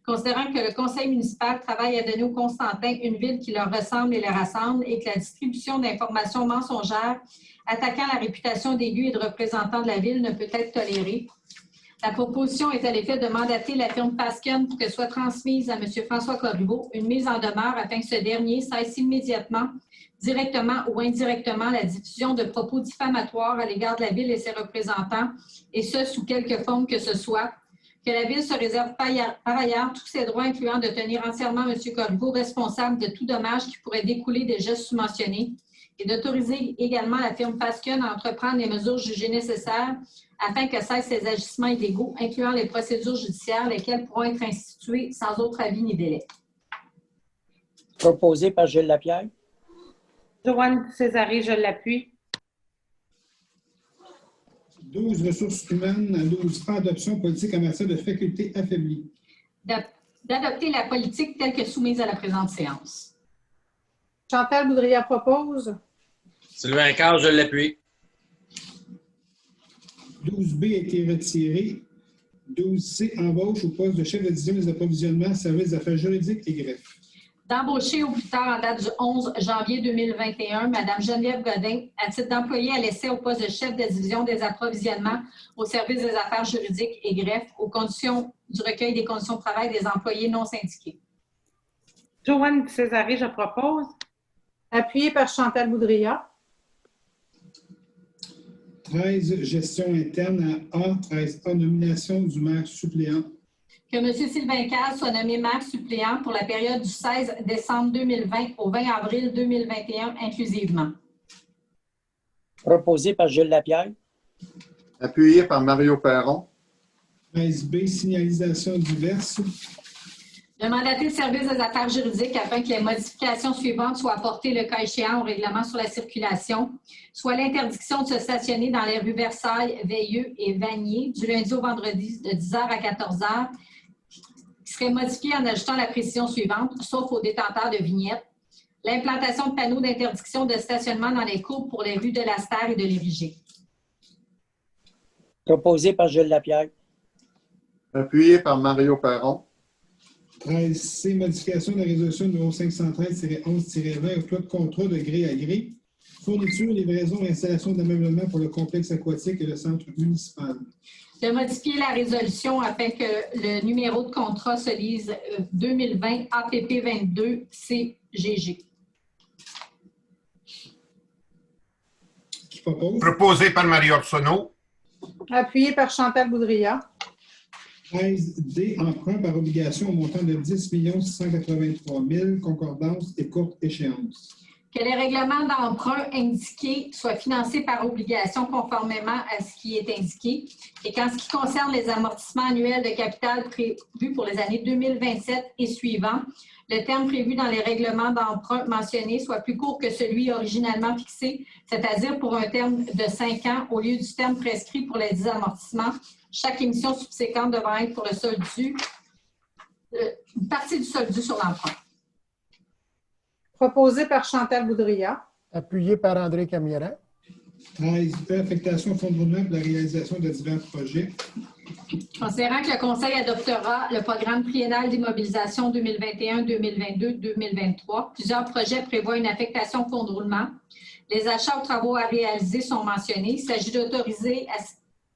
considérant que le conseil municipal travaille à donner aux Constantins une ville qui leur ressemble et les rassemble et que la distribution d'informations mensongères attaquant la réputation d'élus et de représentants de la ville ne peut être tolérée. La proposition est à l'effet de mandater la firme Pasken pour que soit transmise à M. François Corriveau une mise en demeure afin que ce dernier cesse immédiatement, directement ou indirectement, la diffusion de propos diffamatoires à l'égard de la ville et ses représentants, et ce, sous quelque forme que ce soit, que la ville se réserve par ailleurs tous ses droits, incluant de tenir entièrement M. Corriveau responsable de tout dommage qui pourrait découler des gestes sous-mentionnés, et d'autoriser également la firme Pasken à entreprendre les mesures jugées nécessaires afin que cessent ces agissements illégaux, incluant les procédures judiciaires, lesquelles pourront être instituées sans autre avis ni délai. Proposé par Gilles Lapierre. Joanne Césaré, je l'appuie. 12 ressources humaines, 12 adoption politique en matière de facultés affaiblies. D'adopter la politique telle que soumise à la présente séance. Chantal Boudria propose. Sylvain Carr, je l'appuie. 12B a été retiré. 12C, embauche au poste de chef de division des approvisionnements, services d'affaires juridiques et greffes. D'embaucher au plus tard en date du 11 janvier 2021 Mme Geneviève Godin à titre d'employée à l'essai au poste de chef de division des approvisionnements au service des affaires juridiques et greffes aux conditions du recueil des conditions de travail des employés non syndiqués. Joanne Césaré, je propose. Appuyé par Chantal Boudria. 13, gestion interne à A. 13A, nomination du maire suppléant. Que M. Sylvain Carr soit nommé maire suppléant pour la période du 16 décembre 2020 au 20 avril 2021 inclusivement. Proposé par Gilles Lapierre. Appuyé par Mario Perron. 13B, signalisation diverse. De mandater le service des affaires juridiques afin que les modifications suivantes soient apportées le cas échéant au règlement sur la circulation, soit l'interdiction de se stationner dans les rues Versailles, Veilleux et Vanier du lundi au vendredi de 10h à 14h, qui serait modifiée en ajoutant la précision suivante, sauf aux détenteurs de vignettes, l'implantation de panneaux d'interdiction de stationnement dans les courbes pour les rues de l'Aster et de l'Érigé. Proposé par Gilles Lapierre. Appuyé par Mario Perron. 13C, modification de la résolution numéro 513-11-20 au plan de contrat de gré à gré. Fourniture, livraison et installation d'ameublement pour le complexe aquatique et le centre municipal. De modifier la résolution afin que le numéro de contrat se lise 2020 APP 22 CGG. Qui propose? Proposé par Marie Arsenault. Appuyé par Chantal Boudria. 13D, emprunt par obligation au montant de 10 683 000, concordance et courte échéance. Que les règlements d'emprunt indiqués soient financés par obligation conformément à ce qui est indiqué et qu'en ce qui concerne les amortissements annuels de capital prévus pour les années 2027 et suivants, le terme prévu dans les règlements d'emprunt mentionnés soit plus court que celui originalement fixé, c'est-à-dire pour un terme de 5 ans au lieu du terme prescrit pour les 10 amortissements, chaque émission subséquente devant être pour le solde dû, une partie du solde dû sur l'emprunt. Proposé par Chantal Boudria. Appuyé par André Camiran. 13E, affectation au fonds de roulement pour la réalisation de divers projets. Considérant que le Conseil adoptera le programme triennal d'immobilisation 2021, 2022, 2023, plusieurs projets prévoient une affectation au fonds de roulement. Les achats aux travaux à réaliser sont mentionnés. Il s'agit d'autoriser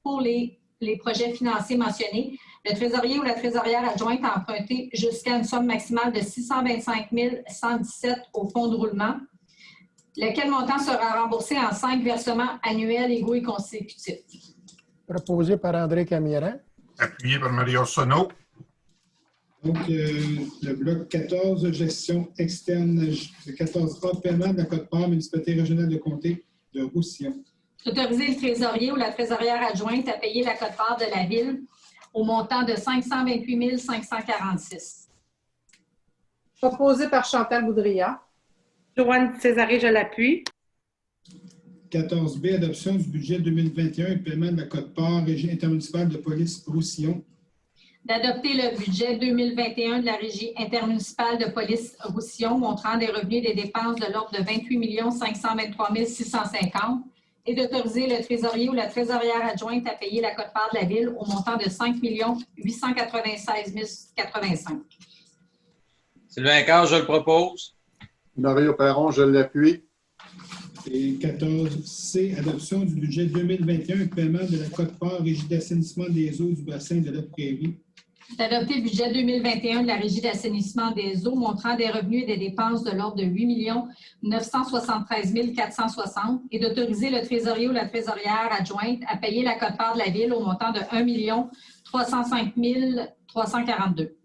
pour les projets financiers mentionnés le trésorier ou la trésorière adjointe a emprunté jusqu'à une somme maximale de 625 117 au fonds de roulement, lequel montant sera remboursé en 5 versements annuels égaux et consécutifs. Proposé par André Camiran. Appuyé par Marie Arsenault. Donc, le bloc 14, gestion externe, 14A, paiement de la quote-part municipalité régionale de comté de Roussillon. Autoriser le trésorier ou la trésorière adjointe à payer la quote-part de la ville au montant de 528 546. Proposé par Chantal Boudria. Joanne Césaré, je l'appuie. 14B, adoption du budget 2021 et paiement de la quote-part Régie intermunicipale de police Roussillon. D'adopter le budget 2021 de la Régie intermunicipale de police Roussillon montrant des revenus et des dépenses de l'ordre de 28 523 650 et d'autoriser le trésorier ou la trésorière adjointe à payer la quote-part de la Ville au montant de 5 896 085. Sylvain Cage, je le propose. Mario Perron, je l'appuie. Et 14C, adoption du budget 2021, paiement de la quote-part Régie d'assainissement des eaux du bassin de la Prairie. D'adopter le budget 2021 de la Régie d'assainissement des eaux montrant des revenus et des dépenses de l'ordre de 8 973 460 et d'autoriser le trésorier ou la trésorière adjointe à payer la quote-part de la Ville au montant de 1 305 342.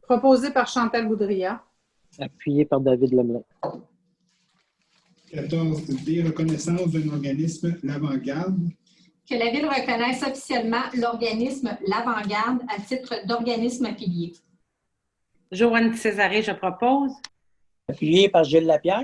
Proposé par Chantal Boudria. Appuyé par David Lemelin. 14D, reconnaissance d'un organisme, l'Avant-Garde. Que la Ville reconnaisse officiellement l'organisme L'Avant-Garde à titre d'organisme affilié. Joanne Césaré, je propose. Appuyé par Gilles Lapierre.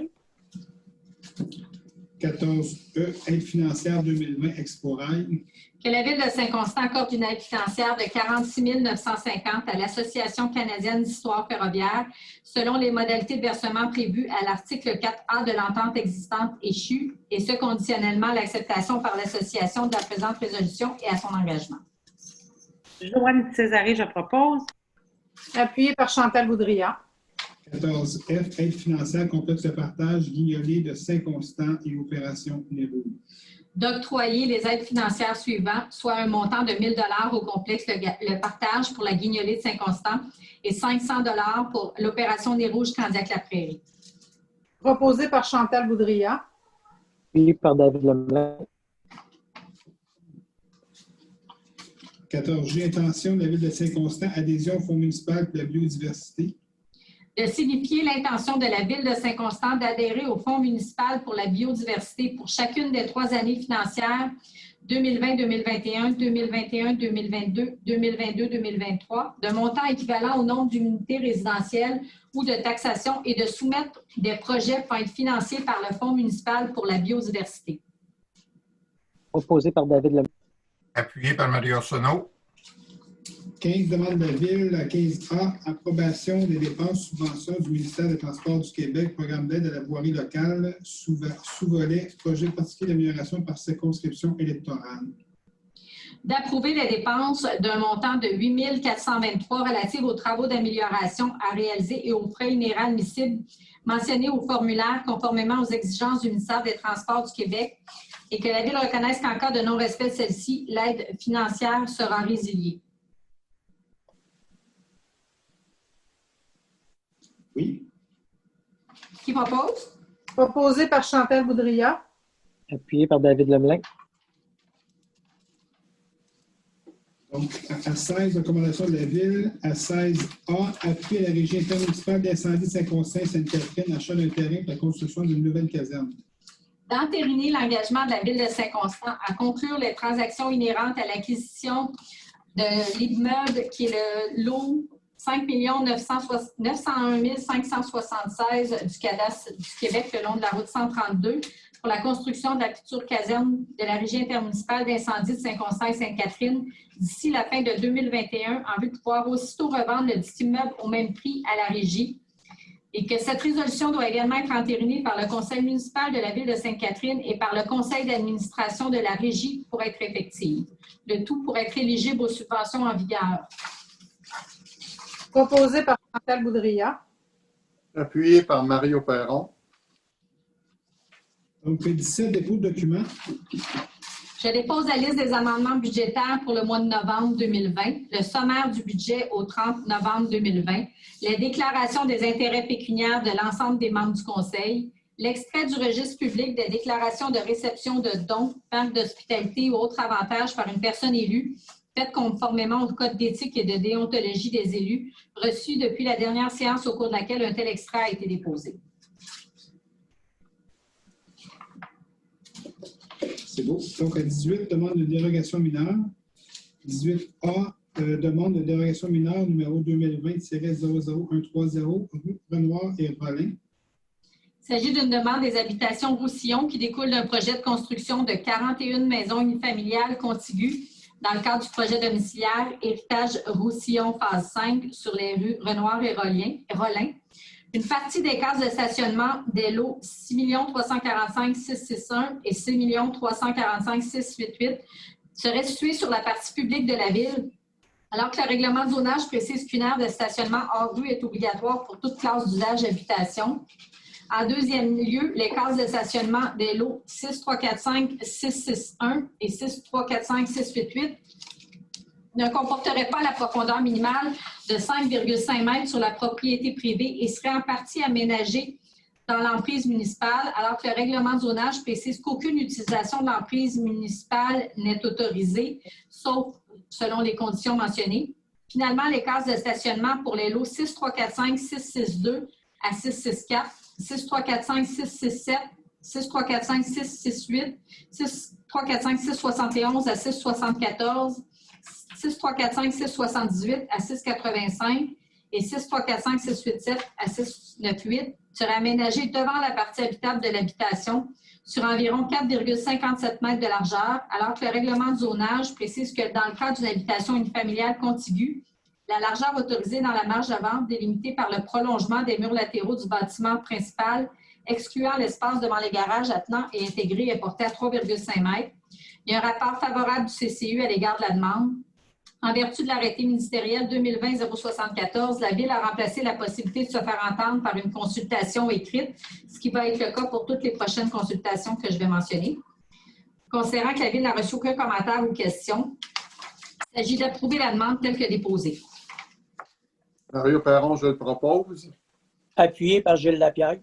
14E, aide financière 2020, Expo-Rail. Que la Ville de Saint-Constant accorde une aide financière de 46 950 à l'Association canadienne d'histoire ferroviaire selon les modalités de versement prévues à l'article 4A de l'entente existante échue, et ce conditionnellement à l'acceptation par l'association de la présente résolution et à son engagement. Joanne Césaré, je propose. Appuyé par Chantal Boudria. 14F, aide financière complexe de partage, Guignolé de Saint-Constant et Opération Nérouge. D'octroyer les aides financières suivantes, soit un montant de 1 000 $ au complexe le partage pour la Guignolée de Saint-Constant et 500 $ pour l'opération Nez Rouge Candiac-la-Prairie. Proposé par Chantal Boudria. Appuyé par David Lemelin. 14G, intention de la Ville de Saint-Constant, adhésion au Fonds municipal pour la biodiversité. De signifier l'intention de la Ville de Saint-Constant d'adhérer au Fonds municipal pour la biodiversité pour chacune des 3 années financières 2020-2021, 2021-2022, 2022-2023, d'un montant équivalent au nombre d'unités résidentielles ou de taxation et de soumettre des projets pour être financés par le Fonds municipal pour la biodiversité. Proposé par David Lemelin. Appuyé par Marie Arsenault. 15, demande de la Ville. À 15A, approbation des dépenses subventions du ministère des Transports du Québec, programme d'aide à la voirie locale, sous-volet, projet particulier d'amélioration par circonscription électorale. D'approuver les dépenses d'un montant de 8 423 relatives aux travaux d'amélioration à réaliser et aux frais inhérents admissibles mentionnés au formulaire conformément aux exigences du ministère des Transports du Québec et que la Ville reconnaisse qu'en cas de non-respect de celle-ci, l'aide financière sera résiliée. Oui. Qui propose? Proposé par Chantal Boudria. Appuyé par David Lemelin. Donc, à 16, recommandation de la Ville. À 16A, appui à la Régie intermunicipale d'incendie de Saint-Constant, Sainte-Catherine, achat d'un terrain pour la construction d'une nouvelle caserne. D'entériner l'engagement de la Ville de Saint-Constant à conclure les transactions inhérentes à l'acquisition de l'immeuble qui est le lot 5 901 576 du cadastre du Québec le long de la route 132 pour la construction de la future caserne de la Régie intermunicipale d'incendie de Saint-Constant et Sainte-Catherine d'ici la fin de 2021 en vue de pouvoir aussitôt revendre le dit immeuble au même prix à la Régie et que cette résolution doit également être entérinée par le Conseil municipal de la Ville de Sainte-Catherine et par le Conseil d'administration de la Régie pour être effective. Le tout pour être éligible aux subventions en vigueur. Proposé par Chantal Boudria. Appuyé par Mario Perron. Donc, 17, dépôt de documents. Je dépose la liste des amendements budgétaires pour le mois de novembre 2020, le sommaire du budget au 30 novembre 2020, les déclarations des intérêts pécuniaires de l'ensemble des membres du Conseil, l'extrait du registre public des déclarations de réception de dons, parcs d'hospitalité ou autres avantages par une personne élue, faites conformément au Code d'éthique et de déontologie des élus, reçu depuis la dernière séance au cours de laquelle un tel extrait a été déposé. C'est beau. Donc, à 18, demande de dérogation mineure. 18A, demande de dérogation mineure numéro 2020-00130, rue Renoir et Rollin. Il s'agit d'une demande des habitations Roussillon qui découle d'un projet de construction de 41 maisons unifamiliales contiguës dans le cadre du projet domiciliaire Héritage Roussillon phase 5 sur les rues Renoir et Rollin. Une partie des cases de stationnement des lots 6 345 661 et 6 345 688 serait située sur la partie publique de la ville, alors que le règlement de zonage précise qu'une aire de stationnement hors rue est obligatoire pour toute classe d'usage d'habitation. En deuxième lieu, les cases de stationnement des lots 6345 661 et 6345 688 ne comporteraient pas la profondeur minimale de 5,5 mètres sur la propriété privée et seraient en partie aménagées dans l'emprise municipale, alors que le règlement de zonage précise qu'aucune utilisation de l'emprise municipale n'est autorisée, sauf selon les conditions mentionnées. Finalement, les cases de stationnement pour les lots 6345 662 à 664, 6345 667, 6345 668, 6345 671 à 674, 6345 678 à 685 et 6345 687 à 698 seraient aménagés devant la partie habitable de l'habitation sur environ 4,57 mètres de largeur, alors que le règlement de zonage précise que dans le cas d'une habitation unifamiliale contiguë, la largeur autorisée dans la marge de vente délimitée par le prolongement des murs latéraux du bâtiment principal, excluant l'espace devant les garages attenants et intégrés, est portée à 3,5 mètres. Il y a un rapport favorable du CCU à l'égard de la demande. En vertu de l'arrêté ministériel 2020-074, la Ville a remplacé la possibilité de se faire entendre par une consultation écrite, ce qui va être le cas pour toutes les prochaines consultations que je vais mentionner. Considérant que la Ville n'a reçu aucun commentaire ou question, il s'agit d'approuver la demande telle que déposée. Mario Perron, je le propose. Appuyé par Gilles Lapierre.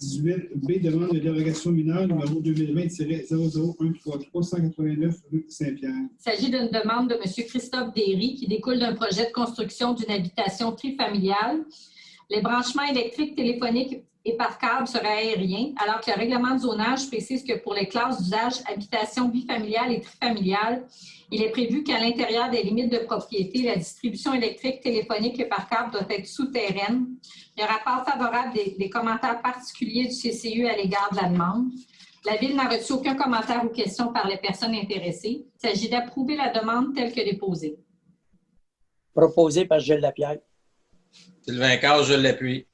18B, demande de dérogation mineure numéro 2020-00133 rue Saint-Pierre. Il s'agit d'une demande de M. Christophe Derry qui découle d'un projet de construction d'une habitation trifamiliale. Les branchements électriques, téléphoniques et par câble seraient aériens, alors que le règlement de zonage précise que pour les classes d'usage habitation bifamiliale et trifamiliale, il est prévu qu'à l'intérieur des limites de propriété, la distribution électrique, téléphonique et par câble doit être souterraine. Il y a un rapport favorable des commentaires particuliers du CCU à l'égard de la demande. La Ville n'a reçu aucun commentaire ou question par les personnes intéressées. Il s'agit d'approuver la demande telle que déposée. Proposé par Gilles Lapierre. Sylvain Cage, je l'appuie.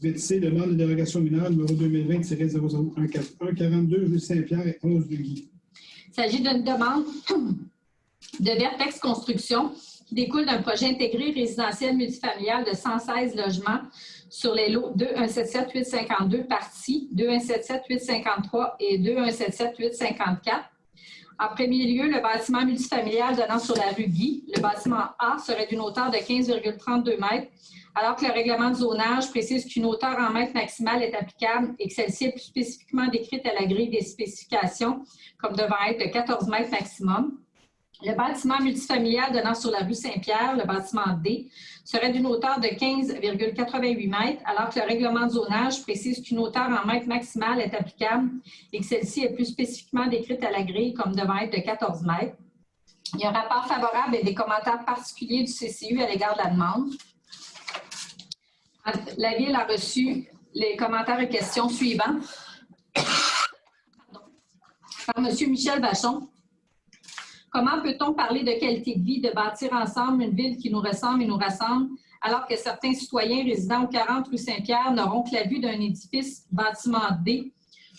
18C, demande de dérogation mineure numéro 2020-00141 rue Saint-Pierre et 11 de Guy. Il s'agit d'une demande de Vertex Construction qui découle d'un projet intégré résidentiel multifamilial de 116 logements sur les lots 2177852 parties, 2177853 et 2177854. En premier lieu, le bâtiment multifamilial donnant sur la rue Guy, le bâtiment A serait d'une hauteur de 15,32 mètres, alors que le règlement de zonage précise qu'une hauteur en mètres maximale est applicable et que celle-ci est plus spécifiquement décrite à la grille des spécifications comme devant être de 14 mètres maximum. Le bâtiment multifamilial donnant sur la rue Saint-Pierre, le bâtiment D, serait d'une hauteur de 15,88 mètres, alors que le règlement de zonage précise qu'une hauteur en mètres maximale est applicable et que celle-ci est plus spécifiquement décrite à la grille comme devant être de 14 mètres. Il y a un rapport favorable et des commentaires particuliers du CCU à l'égard de la demande. La Ville a reçu les commentaires et questions suivants par M. Michel Vachon. Comment peut-on parler de qualité de vie, de bâtir ensemble une ville qui nous ressemble et nous rassemble, alors que certains citoyens résidant au 40 rue Saint-Pierre n'auront que la vue d'un édifice bâtiment D,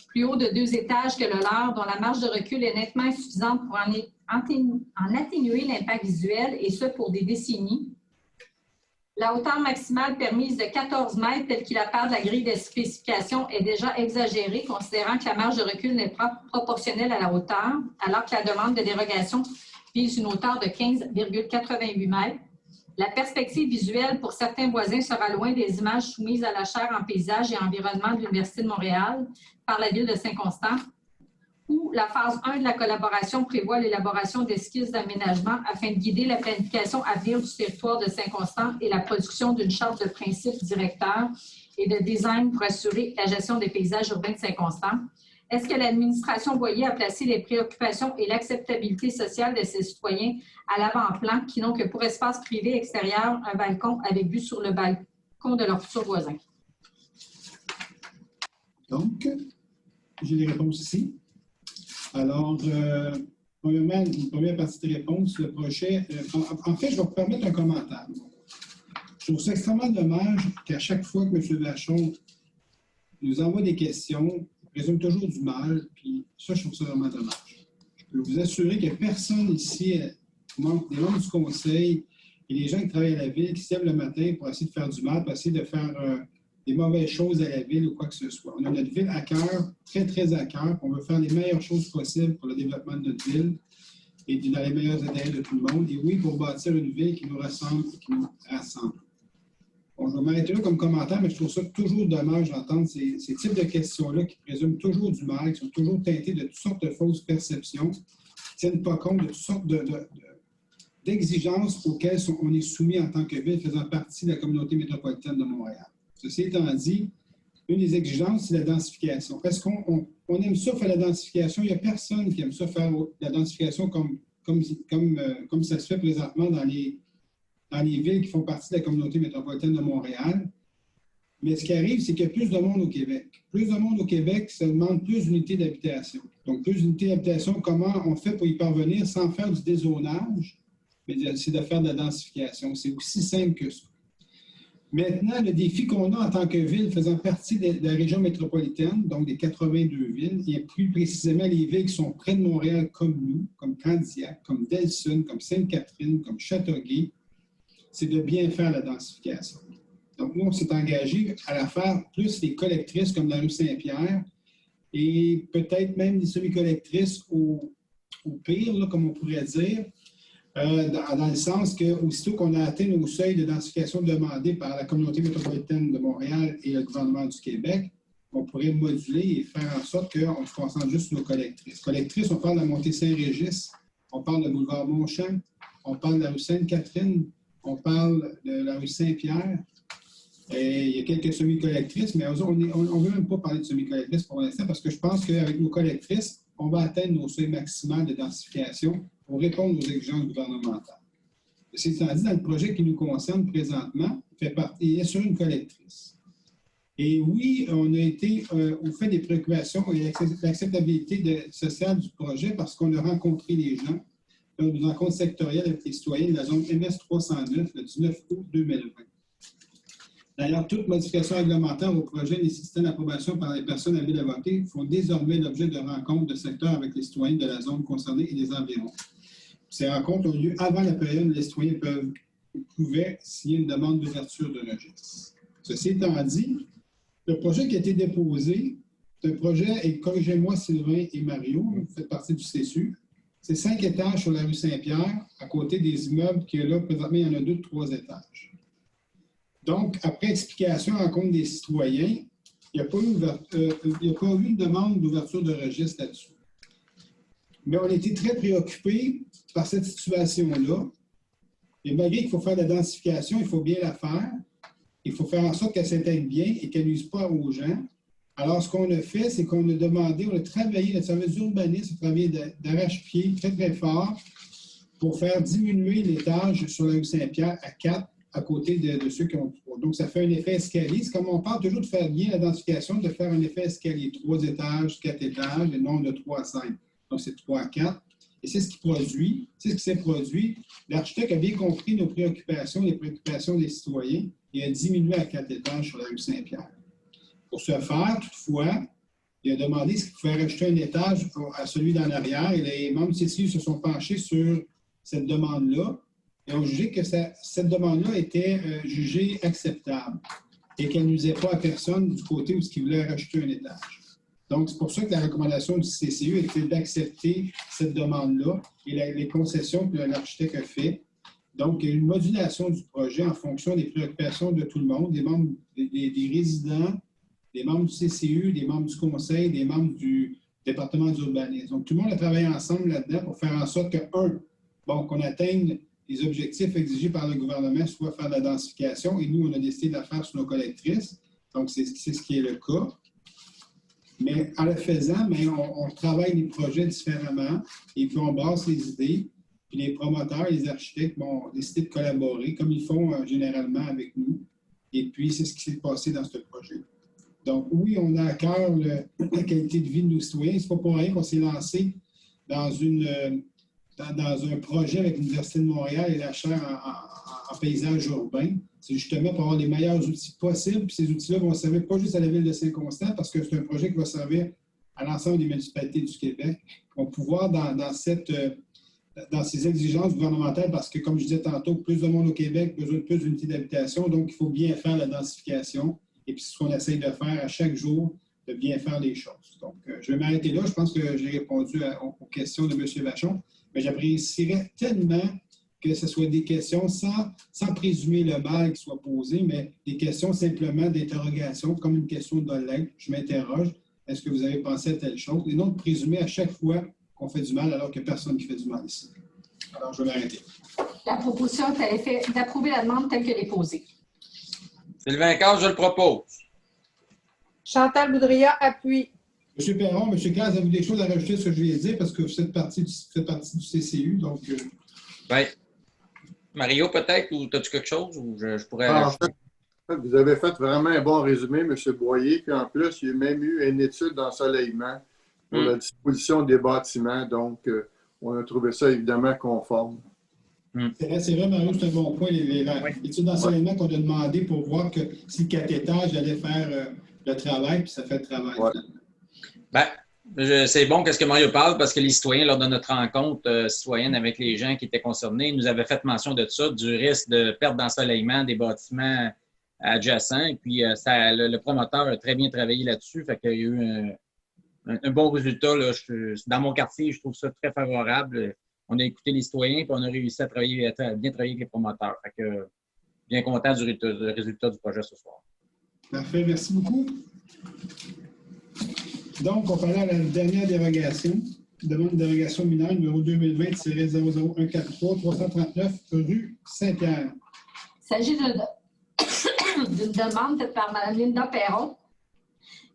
plus haut de 2 étages que le leur, dont la marge de recul est nettement insuffisante pour en atténuer l'impact visuel, et ce pour des décennies. La hauteur maximale permise de 14 mètres, telle qu'il apparaît de la grille des spécifications, est déjà exagérée, considérant que la marge de recul n'est pas proportionnelle à la hauteur, alors que la demande de dérogation vise une hauteur de 15,88 mètres. La perspective visuelle pour certains voisins sera loin des images soumises à la chaire en paysage et environnement de l'Université de Montréal par la Ville de Saint-Constant, où la phase 1 de la collaboration prévoit l'élaboration d'esquisses d'aménagement afin de guider la planification à venir du territoire de Saint-Constant et la production d'une charte de principes directeurs et de design pour assurer la gestion des paysages urbains de Saint-Constant. Est-ce que l'administration voyait à placer les préoccupations et l'acceptabilité sociale de ses citoyens à l'avant-plan qui n'ont que pour espace privé extérieur un balcon avec vue sur le balcon de leurs futurs voisins? Donc, j'ai les réponses ici. Alors, premièrement, une première partie de réponse, le projet. En fait, je vais vous permettre un commentaire. trouve ça extrêmement dommage qu'à chaque fois que M. Vachon nous envoie des questions, il présume toujours du mal, puis ça, je trouve ça vraiment dommage. Je peux vous assurer qu'il n'y a personne ici, des membres du conseil et les gens qui travaillent à la ville, qui se lèvent le matin pour essayer de faire du mal, pour essayer de faire des mauvaises choses à la ville ou quoi que ce soit. On a notre ville à cœur, très, très à cœur. On veut faire les meilleures choses possibles pour le développement de notre ville et dans les meilleurs intérêts de tout le monde. Et oui, pour bâtir une ville qui nous ressemble et qui nous rassemble. Bon, je vais m'arrêter là comme commentaire, mais je trouve ça toujours dommage d'entendre ces types de questions-là qui présument toujours du mal, qui sont toujours teintées de toutes sortes de fausses perceptions, qui ne tiennent pas compte de toutes sortes d'exigences auxquelles on est soumis en tant que ville faisant partie de la communauté métropolitaine de Montréal. Ceci étant dit, une des exigences, c'est la densification. Est-ce qu'on aime ça faire la densification? Il n'y a personne qui aime ça faire la densification comme ça se fait présentement dans les villes qui font partie de la communauté métropolitaine de Montréal. Mais ce qui arrive, c'est qu'il y a plus de monde au Québec. Plus de monde au Québec, ça demande plus d'unités d'habitation. Donc, plus d'unités d'habitation, comment on fait pour y parvenir sans faire du dézonage? C'est de faire de la densification. C'est aussi simple que ça. Maintenant, le défi qu'on a en tant que ville faisant partie de la région métropolitaine, donc des 82 villes, et plus précisément les villes qui sont près de Montréal comme nous, comme Candiac, comme Delsun, comme Sainte-Catherine, comme Châteauguay, c'est de bien faire la densification. Donc, nous, on s'est engagé à la faire plus les collectrices comme la rue Saint-Pierre et peut-être même des semi-collectrices au pire, là, comme on pourrait dire, dans le sens qu'aussitôt qu'on a atteint nos seuils de densification demandés par la communauté métropolitaine de Montréal et le gouvernement du Québec, on pourrait moduler et faire en sorte qu'on se concentre juste sur nos collectrices. Collectrices, on parle de la montée Saint-Régis, on parle de boulevard Montchamp, on parle de la rue Sainte-Catherine, on parle de la rue Saint-Pierre. Et il y a quelques semi-collectrices, mais on ne veut même pas parler de semi-collectrices pour l'instant parce que je pense qu'avec nos collectrices, on va atteindre nos seuils maximales de densification pour répondre aux exigences gouvernementales. C'est dit, dans le projet qui nous concerne présentement, il est sur une collectrice. Et oui, on a été au fait des préoccupations et l'acceptabilité sociale du projet parce qu'on a rencontré les gens lors d'une rencontre sectorielle avec les citoyens de la zone MS 309 le 19 août 2020. D'ailleurs, toute modification réglementaire au projet nécessitant l'approbation par les personnes habiles à voter font désormais l'objet de rencontres de secteur avec les citoyens de la zone concernée et des environs. Ces rencontres ont lieu avant la période où les citoyens pouvaient signer une demande d'ouverture de registre. Ceci étant dit, le projet qui a été déposé, c'est un projet, et corrigez-moi Sylvain et Mario, vous faites partie du CSU, c'est 5 étages sur la rue Saint-Pierre, à côté des immeubles qui est là, présentement, il y en a 2 de 3 étages. Donc, après explication en compte des citoyens, il n'y a pas eu de demande d'ouverture de registre là-dessus. Mais on a été très préoccupés par cette situation-là. Et malgré qu'il faut faire de la densification, il faut bien la faire. Il faut faire en sorte qu'elle s'intègre bien et qu'elle n'use pas aux gens. Alors, ce qu'on a fait, c'est qu'on a demandé, on a travaillé, le service d'urbanisme a travaillé d'arrache-pied très, très fort pour faire diminuer l'étage sur la rue Saint-Pierre à 4 à côté de ceux qui ont 3. Donc, ça fait un effet escalier. C'est comme on parle toujours de faire bien la densification, de faire un effet escalier. 3 étages, 4 étages, et non de 3 à 5. Donc, c'est 3 à 4. Et c'est ce qui s'est produit. L'architecte a bien compris nos préoccupations, les préoccupations des citoyens, et a diminué à 4 étages sur la rue Saint-Pierre. Pour ce faire, toutefois, il a demandé s'il pouvait rajouter un étage à celui d'en arrière, et les membres du CCU se sont penchés sur cette demande-là, et ont jugé que cette demande-là était jugée acceptable et qu'elle ne nuisait pas à personne du côté où ils voulaient rajouter un étage. Donc, c'est pour ça que la recommandation du CCU était d'accepter cette demande-là et les concessions que l'architecte a fait. Donc, il y a une modulation du projet en fonction des préoccupations de tout le monde, des membres, des résidents, des membres du CCU, des membres du conseil, des membres du département d'urbanisme. Donc, tout le monde a travaillé ensemble là-dedans pour faire en sorte qu'on atteigne les objectifs exigés par le gouvernement, soit faire de la densification, et nous, on a décidé de la faire sur nos collectrices. Donc, c'est ce qui est le cas. Mais en le faisant, on travaille les projets différemment, et puis on brasse les idées, puis les promoteurs, les architectes ont décidé de collaborer, comme ils font généralement avec nous. Et puis, c'est ce qui s'est passé dans ce projet. Donc, oui, on a à cœur la qualité de vie de nos citoyens. C'est pas pour rien qu'on s'est lancé dans un projet avec l'Université de Montréal et la chaire en paysage urbain. c'est justement pour avoir les meilleurs outils possibles. Puis ces outils-là vont servir pas juste à la ville de Saint-Constant, parce que c'est un projet qui va servir à l'ensemble des municipalités du Québec. Ils vont pouvoir, dans ces exigences gouvernementales, parce que, comme je disais tantôt, plus de monde au Québec, besoin de plus d'unités d'habitation, donc il faut bien faire la densification. Et puis, c'est ce qu'on essaye de faire à chaque jour, de bien faire les choses. Donc, je vais m'arrêter là. Je pense que j'ai répondu aux questions de M. Vachon, mais j'apprécierais tellement que ce soit des questions sans présumer le mal qui soit posé, mais des questions simplement d'interrogation, comme une question de lettre. Je m'interroge. Est-ce que vous avez pensé à telle chose? Et non de présumer à chaque fois qu'on fait du mal alors qu'il n'y a personne qui fait du mal ici. Alors, je vais m'arrêter. La proposition est à l'effet d'approuver la demande telle qu'elle est posée. Sylvain Caz, je le propose. Chantal Boudria appuie. M. Perron, M. Caz, avez-vous des choses à rajouter à ce que je viens de dire parce que vous faites partie du CCU, donc... Ben, Mario, peut-être, ou as-tu quelque chose? Ou je pourrais... En fait, vous avez fait vraiment un bon résumé, M. Boyer. Puis en plus, il y a même eu une étude d'ensoleillement pour la disposition des bâtiments. Donc, on a trouvé ça évidemment conforme. C'est vrai, Mario, c'est un bon point. L'étude d'ensoleillement qu'on a demandé pour voir que si le 4 étages allait faire le travail, puis ça fait le travail. Ouais. Ben, c'est bon qu'est-ce que Mario parle parce que les citoyens, lors de notre rencontre citoyenne avec les gens qui étaient concernés, nous avaient fait mention de ça, du risque de perte d'ensoleillement des bâtiments adjacents. Et puis, le promoteur a très bien travaillé là-dessus. Fait qu'il y a eu un bon résultat. Là. Dans mon quartier, je trouve ça très favorable. On a écouté les citoyens et on a réussi à bien travailler avec les promoteurs. Fait que, bien content du résultat du projet ce soir. Parfait, merci beaucoup. Donc, on parlait à la dernière dérogation, demande de dérogation mineure numéro 2020-00143, 339 rue Saint-Pierre. Il s'agit d'une demande faite par Mme Linda Perron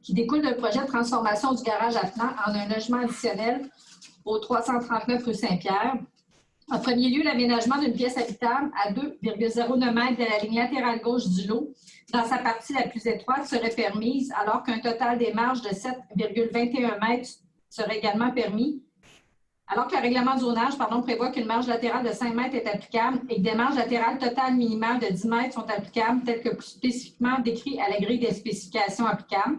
qui découle d'un projet de transformation du garage à plan en un logement additionnel au 339 rue Saint-Pierre. En premier lieu, l'aménagement d'une pièce habitable à 2,09 mètres de la ligne latérale gauche du lot, dans sa partie la plus étroite, serait permise, alors qu'un total des marges de 7,21 mètres serait également permis. Alors que le règlement de zonage prévoit qu'une marge latérale de 5 mètres est applicable et que des marges latérales totales minimales de 10 mètres sont applicables, telles que plus spécifiquement décrit à la grille des spécifications applicables.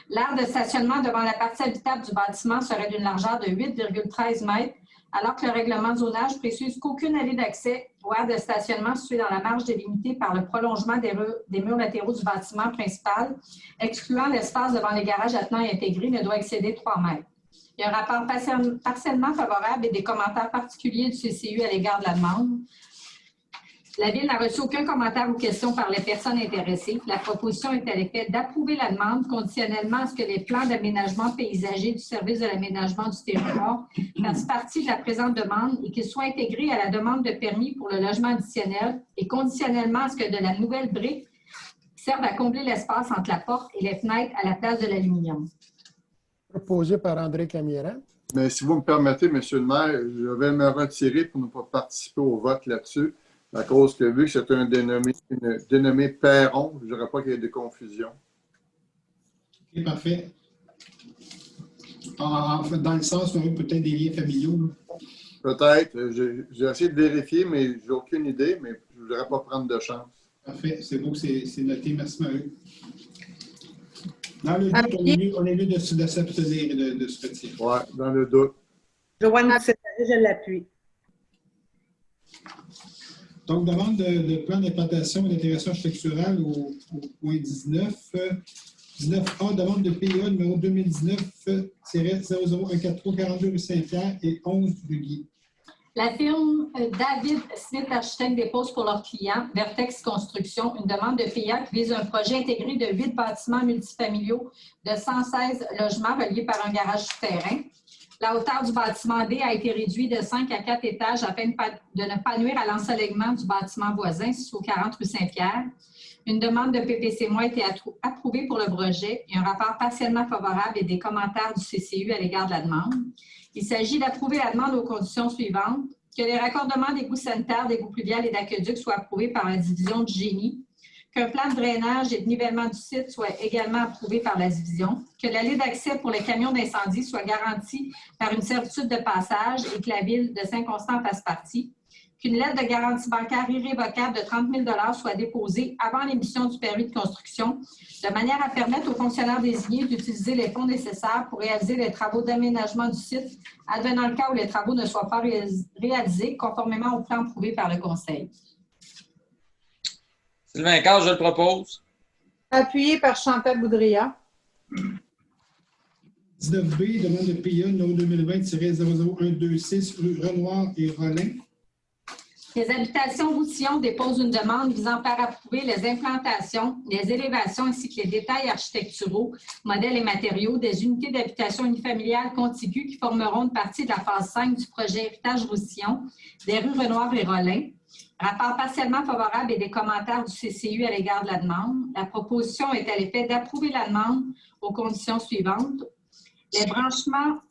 L'aire de stationnement devant la partie habitable du bâtiment serait d'une largeur de 8,13 mètres, alors que le règlement de zonage précise qu'aucune allée d'accès ou aire de stationnement située dans la marge délimitée par le prolongement des murs latéraux du bâtiment principal, excluant l'espace devant les garages attenants et intégrés, ne doit excéder 3 mètres. Il y a un rapport partiellement favorable et des commentaires particuliers du CCU à l'égard de la demande. La Ville n'a reçu aucun commentaire ou question par les personnes intéressées. La proposition est à l'effet d'approuver la demande conditionnellement à ce que les plans d'aménagement paysager du service de l'aménagement du territoire fassent partie de la présente demande et qu'ils soient intégrés à la demande de permis pour le logement additionnel et conditionnellement à ce que de la nouvelle brique serve à combler l'espace entre la porte et les fenêtres à la place de l'aluminium. Proposé par André Camiran. Mais si vous me permettez, M. le maire, je vais me retirer pour ne pas participer au vote là-dessus. À cause que, vu que c'est un dénommé Perron, je ne dirais pas qu'il y ait de confusion. OK, parfait. Dans le sens où on a peut-être des liens familiaux. Peut-être. J'ai essayé de vérifier, mais je n'ai aucune idée, mais je ne voudrais pas prendre de chance. Parfait. C'est beau, c'est noté. Merci, Marie. Dans le doute, on est mieux de s'abstenir et de se retirer. Oui, dans le doute. Joanne Césaré, je l'appuie. Donc, demande de plan d'implantation et d'intégration architecturale au point 19. 19A, demande de PIA numéro 2019-001442 rue Saint-Pierre et 11 rue Guy. La firme David Smith Architecte dépose pour leur client, Vertex Construction, une demande de PIA qui vise un projet intégré de 8 bâtiments multifamiliaux de 116 logements reliés par un garage souterrain. La hauteur du bâtiment D a été réduite de 5 à 4 étages afin de ne pas nuire à l'ensoleillement du bâtiment voisin, situé au 40 rue Saint-Pierre. Une demande de PPC- a été approuvée pour le projet et un rapport partiellement favorable et des commentaires du CCU à l'égard de la demande. Il s'agit d'approuver la demande aux conditions suivantes: que les raccordements d'égouts sanitaires, d'égouts pluviales et d'aqueducs soient approuvés par la division du génie, qu'un plan de drainage et de nivellement du site soit également approuvé par la division, que l'allée d'accès pour les camions d'incendie soit garantie par une servitude de passage et que la Ville de Saint-Constant fasse partie, qu'une lettre de garantie bancaire irrévocable de 30 000 soit déposée avant l'émission du permis de construction, de manière à permettre aux fonctionnaires désignés d'utiliser les fonds nécessaires pour réaliser les travaux d'aménagement du site, advenant le cas où les travaux ne soient pas réalisés conformément au plan approuvé par le Conseil. Sylvain Carr, je le propose. Appuyé par Chantal Boudria. 19B, demande de PIA numéro 2020-00126, rue Renoir et Rollin. Les habitations Roussillon déposent une demande visant par approuver les implantations, les élévations ainsi que les détails architecturaux, modèles et matériaux des unités d'habitation unifamiliale contiguës qui formeront une partie de la phase 5 du projet Héritage Roussillon des rues Renoir et Rollin. Rapport partiellement favorable et des commentaires du CCU à l'égard de la demande. La proposition est à l'effet d'approuver la demande aux conditions suivantes. Les branchements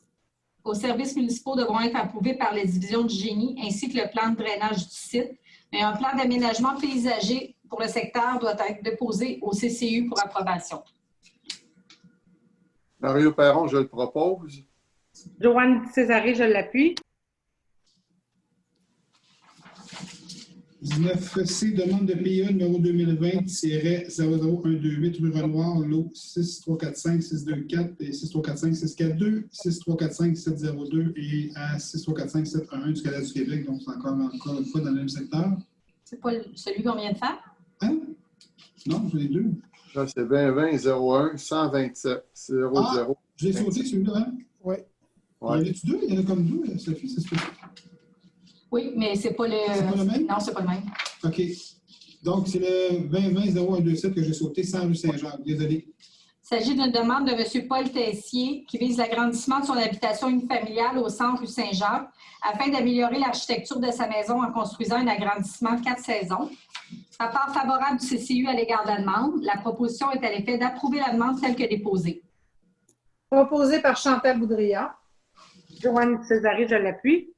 aux services municipaux devront être approuvés par les divisions du génie ainsi que le plan de drainage du site. Mais un plan d'aménagement paysager pour le secteur doit être déposé au CCU pour approbation. Mario Perron, je le propose. Joanne Césaré, je l'appuie. 19C, demande de PIA numéro 2020-00128, rue Renoir, lot 6345624 et 6345642, 6345702 et à 6345711 du Canada du Québec. Donc, c'est encore une fois dans le même secteur. C'est pas celui qu'on vient de faire? Hein? Non, j'en ai deux. Là, c'est 2020-01-127-00. Ah, je l'ai sauté celui-là, hein? Oui. Ouais. Il y en a-tu deux? Il y en a comme deux, Sophie, c'est ce que... Oui, mais c'est pas le... C'est pas le même? Non, c'est pas le même. OK. Donc, c'est le 2020-0127 que j'ai sauté sans rue Saint-Jacques. Désolé. Il s'agit d'une demande de M. Paul Tessier qui vise l'agrandissement de son habitation unifamiliale au centre rue Saint-Jacques afin d'améliorer l'architecture de sa maison en construisant un agrandissement 4 saisons. Rapport favorable du CCU à l'égard de la demande. La proposition est à l'effet d'approuver la demande telle que déposée. Proposé par Chantal Boudria. Joanne Césaré, je l'appuie.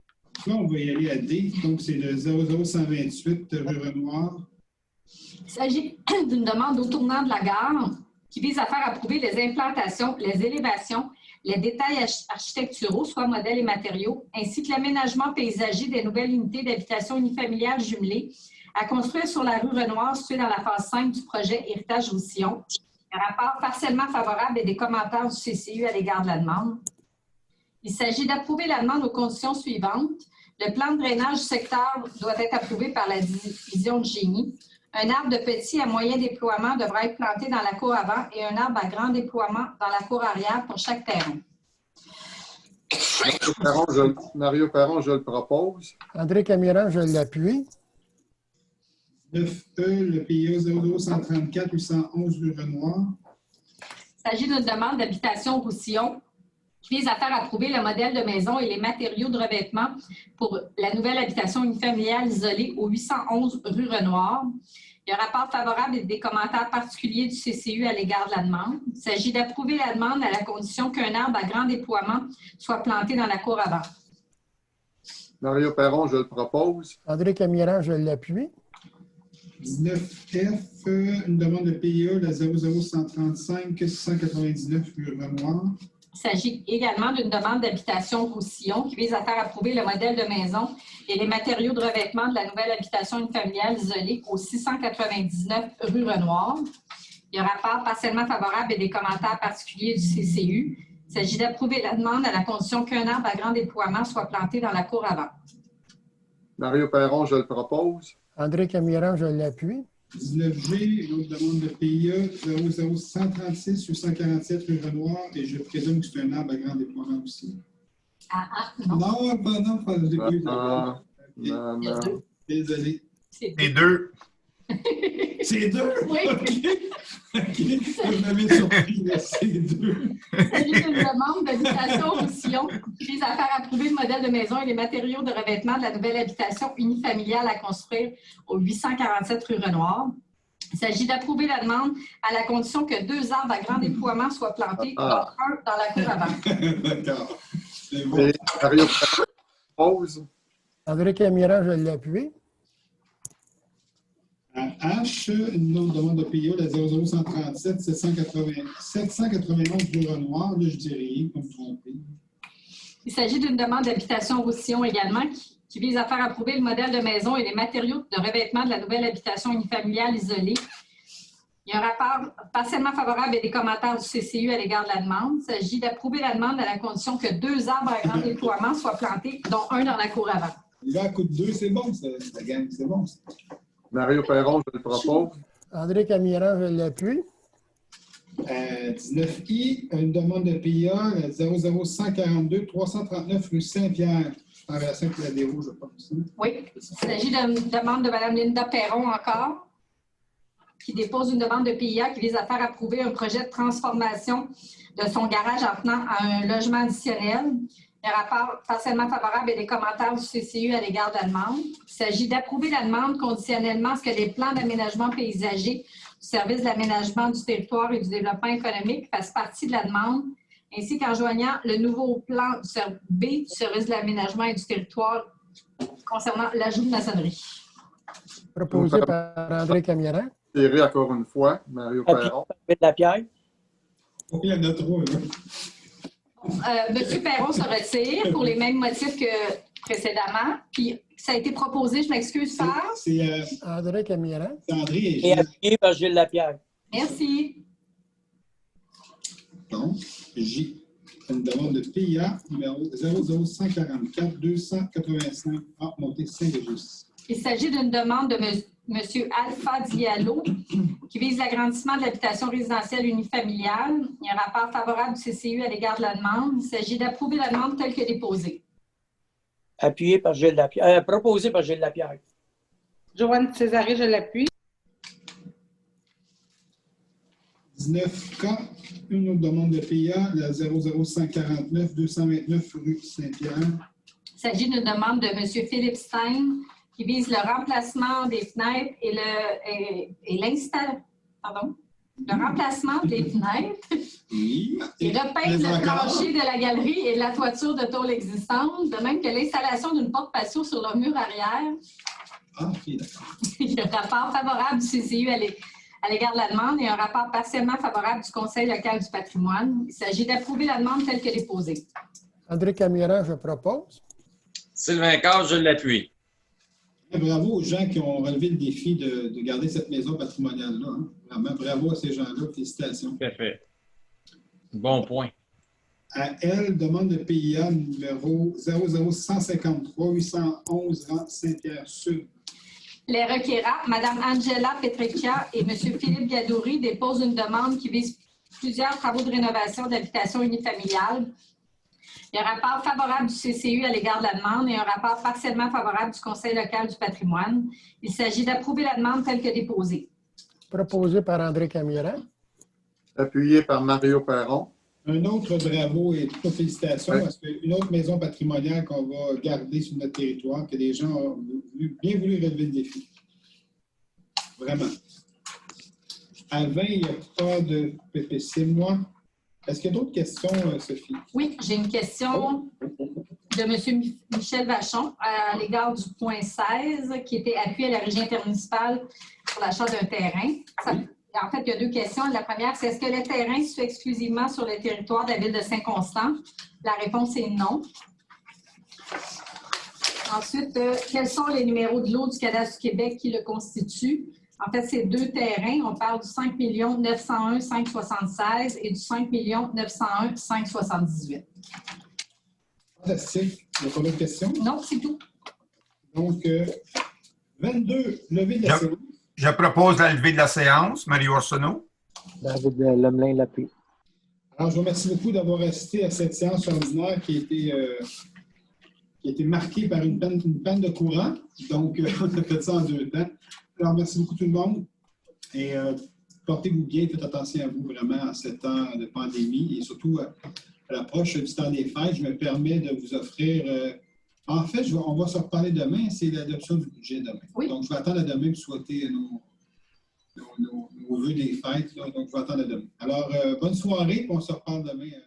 Là, on va y aller à D. Donc, c'est le 00128 rue Renoir. Il s'agit d'une demande au tournant de la gare qui vise à faire approuver les implantations, les élévations, les détails architecturaux, soit modèles et matériaux, ainsi que l'aménagement paysager des nouvelles unités d'habitation unifamiliale jumelées à construire sur la rue Renoir, située dans la phase 5 du projet Héritage Roussillon. Un rapport partiellement favorable et des commentaires du CCU à l'égard de la demande. Il s'agit d'approuver la demande aux conditions suivantes. Le plan de drainage du secteur doit être approuvé par la division de génie. Un arbre de petit à moyen déploiement devra être planté dans la cour avant et un arbre à grand déploiement dans la cour arrière pour chaque terrain. Mario Perron, je le propose. André Camiran, je l'appuie. 9E, le PIA 00134 811 rue Renoir. Il s'agit d'une demande d'habitation Roussillon qui vise à faire approuver le modèle de maison et les matériaux de revêtement pour la nouvelle habitation unifamiliale isolée au 811 rue Renoir. Il y a un rapport favorable et des commentaires particuliers du CCU à l'égard de la demande. Il s'agit d'approuver la demande à la condition qu'un arbre à grand déploiement soit planté dans la cour avant. Mario Perron, je le propose. André Camiran, je l'appuie. 19F, une demande de PIA, la 00135 699 rue Renoir. Il s'agit également d'une demande d'habitation Roussillon qui vise à faire approuver le modèle de maison et les matériaux de revêtement de la nouvelle habitation unifamiliale isolée au 699 rue Renoir. Il y a un rapport partiellement favorable et des commentaires particuliers du CCU. Il s'agit d'approuver la demande à la condition qu'un arbre à grand déploiement soit planté dans la cour avant. Mario Perron, je le propose. André Camiran, je l'appuie. 19G, une autre demande de PIA 00136 847 rue Renoir et je présume que c'est un arbre à grand déploiement aussi. Non. Non, ben non, pas de dépôt. Non. Désolé. C'est deux. C'est deux? Oui. OK. Vous m'avez surpris, mais c'est deux. Il s'agit d'une demande d'habitation Roussillon qui vise à faire approuver le modèle de maison et les matériaux de revêtement de la nouvelle habitation unifamiliale à construire au 847 rue Renoir. Il s'agit d'approuver la demande à la condition que 2 arbres à grand déploiement soient plantés, dont un dans la cour avant. D'accord. C'est bon. Et Mario Perron, propose. André Camiran, je l'appuie. À H, une autre demande de PIA, la 00137 791 rue Renoir. Là, je dis rien, pour me tromper. Il s'agit d'une demande d'habitation Roussillon également qui vise à faire approuver le modèle de maison et les matériaux de revêtement de la nouvelle habitation unifamiliale isolée. Il y a un rapport partiellement favorable et des commentaires du CCU à l'égard de la demande. Il s'agit d'approuver la demande à la condition que 2 arbres à grand déploiement soient plantés, dont un dans la cour avant. Là, à coup de 2, c'est bon, ça, la gang, c'est bon. Ça. Mario Perron, je le propose. André Camiran, je l'appuie. 19I, une demande de PIA, 00142 339 rue Saint-Pierre. En relation avec la déroule, je pense. Oui, il s'agit d'une demande de Mme Linda Perron encore, qui dépose une demande de PIA qui vise à faire approuver un projet de transformation de son garage en tenant à un logement additionnel. Un rapport partiellement favorable et des commentaires du CCU à l'égard de la demande. Il s'agit d'approuver la demande conditionnellement à ce que les plans d'aménagement paysager du service de l'aménagement du territoire et du développement économique fassent partie de la demande, ainsi qu'en joignant le nouveau plan B du service de l'aménagement et du territoire concernant l'ajout de maçonnerie. Proposé par André Camiran. Tiré encore une fois, Mario Perron. Appuyé par Lapierre. Il y en a trop, là. M. Perron se retire pour les mêmes motifs que précédemment. Puis ça a été proposé, je m'excuse, par. C'est André Camiran. André et Et Gilles. appuyé par Gilles Lapierre. Merci. Donc, J. Une demande de PIA numéro 00144 285 A, montée Saint-Régis. Il s'agit d'une demande de M. Alpha Diallo qui vise l'agrandissement de l'habitation résidentielle unifamiliale. Il y a un rapport favorable du CCU à l'égard de la demande. Il s'agit d'approuver la demande telle que déposée. Appuyé par Gilles Lapierre. Proposé par Gilles Lapierre. Joanne Césaré, je l'appuie. 19K, une autre demande de PIA, la 00149 229 rue Saint-Pierre. Il s'agit d'une demande de M. Philippe Stein qui vise le remplacement des fenêtres et l'installation. Pardon? Le remplacement des fenêtres Oui. et repeindre le plancher de la galerie et la toiture de tôle existante, de même que l'installation d'une porte patio sur le mur arrière. Ah, ok, d'accord. Il y a un rapport favorable du CCU à l'égard de la demande et un rapport partiellement favorable du Conseil local du patrimoine. Il s'agit d'approuver la demande telle que déposée. André Camiran, je propose. Sylvain Cage, je l'appuie. Bravo aux gens qui ont relevé le défi de garder cette maison patrimoniale-là. Hein. Vraiment, bravo à ces gens-là. Félicitations. Tout à fait. Bon point. À elle, demande de PIA numéro 00153 811 rang Saint-Pierre-Sud. Les requérants, Mme Angela Petrecchia et M. Philippe Gadouri, déposent une demande qui vise plusieurs travaux de rénovation d'habitation unifamiliale. Il y a un rapport favorable du CCU à l'égard de la demande et un rapport partiellement favorable du Conseil local du patrimoine. Il s'agit d'approuver la demande telle que déposée. Proposé par André Camiran. Appuyé par Mario Perron. Un autre bravo et toutes nos félicitations parce qu'une autre maison patrimoniale qu'on va garder sur notre territoire, que des gens ont bien voulu relever le défi. Vraiment. À 20, il n'y a pas de PPC. Moi, est-ce qu'il y a d'autres questions, Sophie? Oui, j'ai une question de M. Michel Vachon à l'égard du point 16 qui était appui à la régie intermunicipale pour l'achat d'un terrain. En fait, il y a deux questions. La première, c'est est-ce que le terrain se fait exclusivement sur le territoire de la ville de Saint-Constant? La réponse est non. Ensuite, quels sont les numéros de lot du cadastre du Québec qui le constituent? En fait, c'est deux terrains. On parle du 5 901 576 et du 5 901 578. Fantastique. Il n'y a pas d'autres questions? Non, c'est tout. Donc, 22, levée de la séance. Je propose la levée de la séance. Mario Arsenault. David Lemelin l'appuie. Alors, je vous remercie beaucoup d'avoir assisté à cette séance ordinaire qui a été marquée par une panne de courant. Donc, on a fait ça en 2 temps. Alors, merci beaucoup tout le monde. Et portez-vous bien, faites attention à vous vraiment en ce temps de pandémie et surtout à l'approche du temps des fêtes. Je me permets de vous offrir... en fait, on va se reparler demain, c'est l'adoption du budget demain. Oui. Donc, je vais attendre à demain pour souhaiter nos vœux des fêtes. Là. Donc, je vais attendre à demain. Alors, bonne soirée, puis on se reparle demain.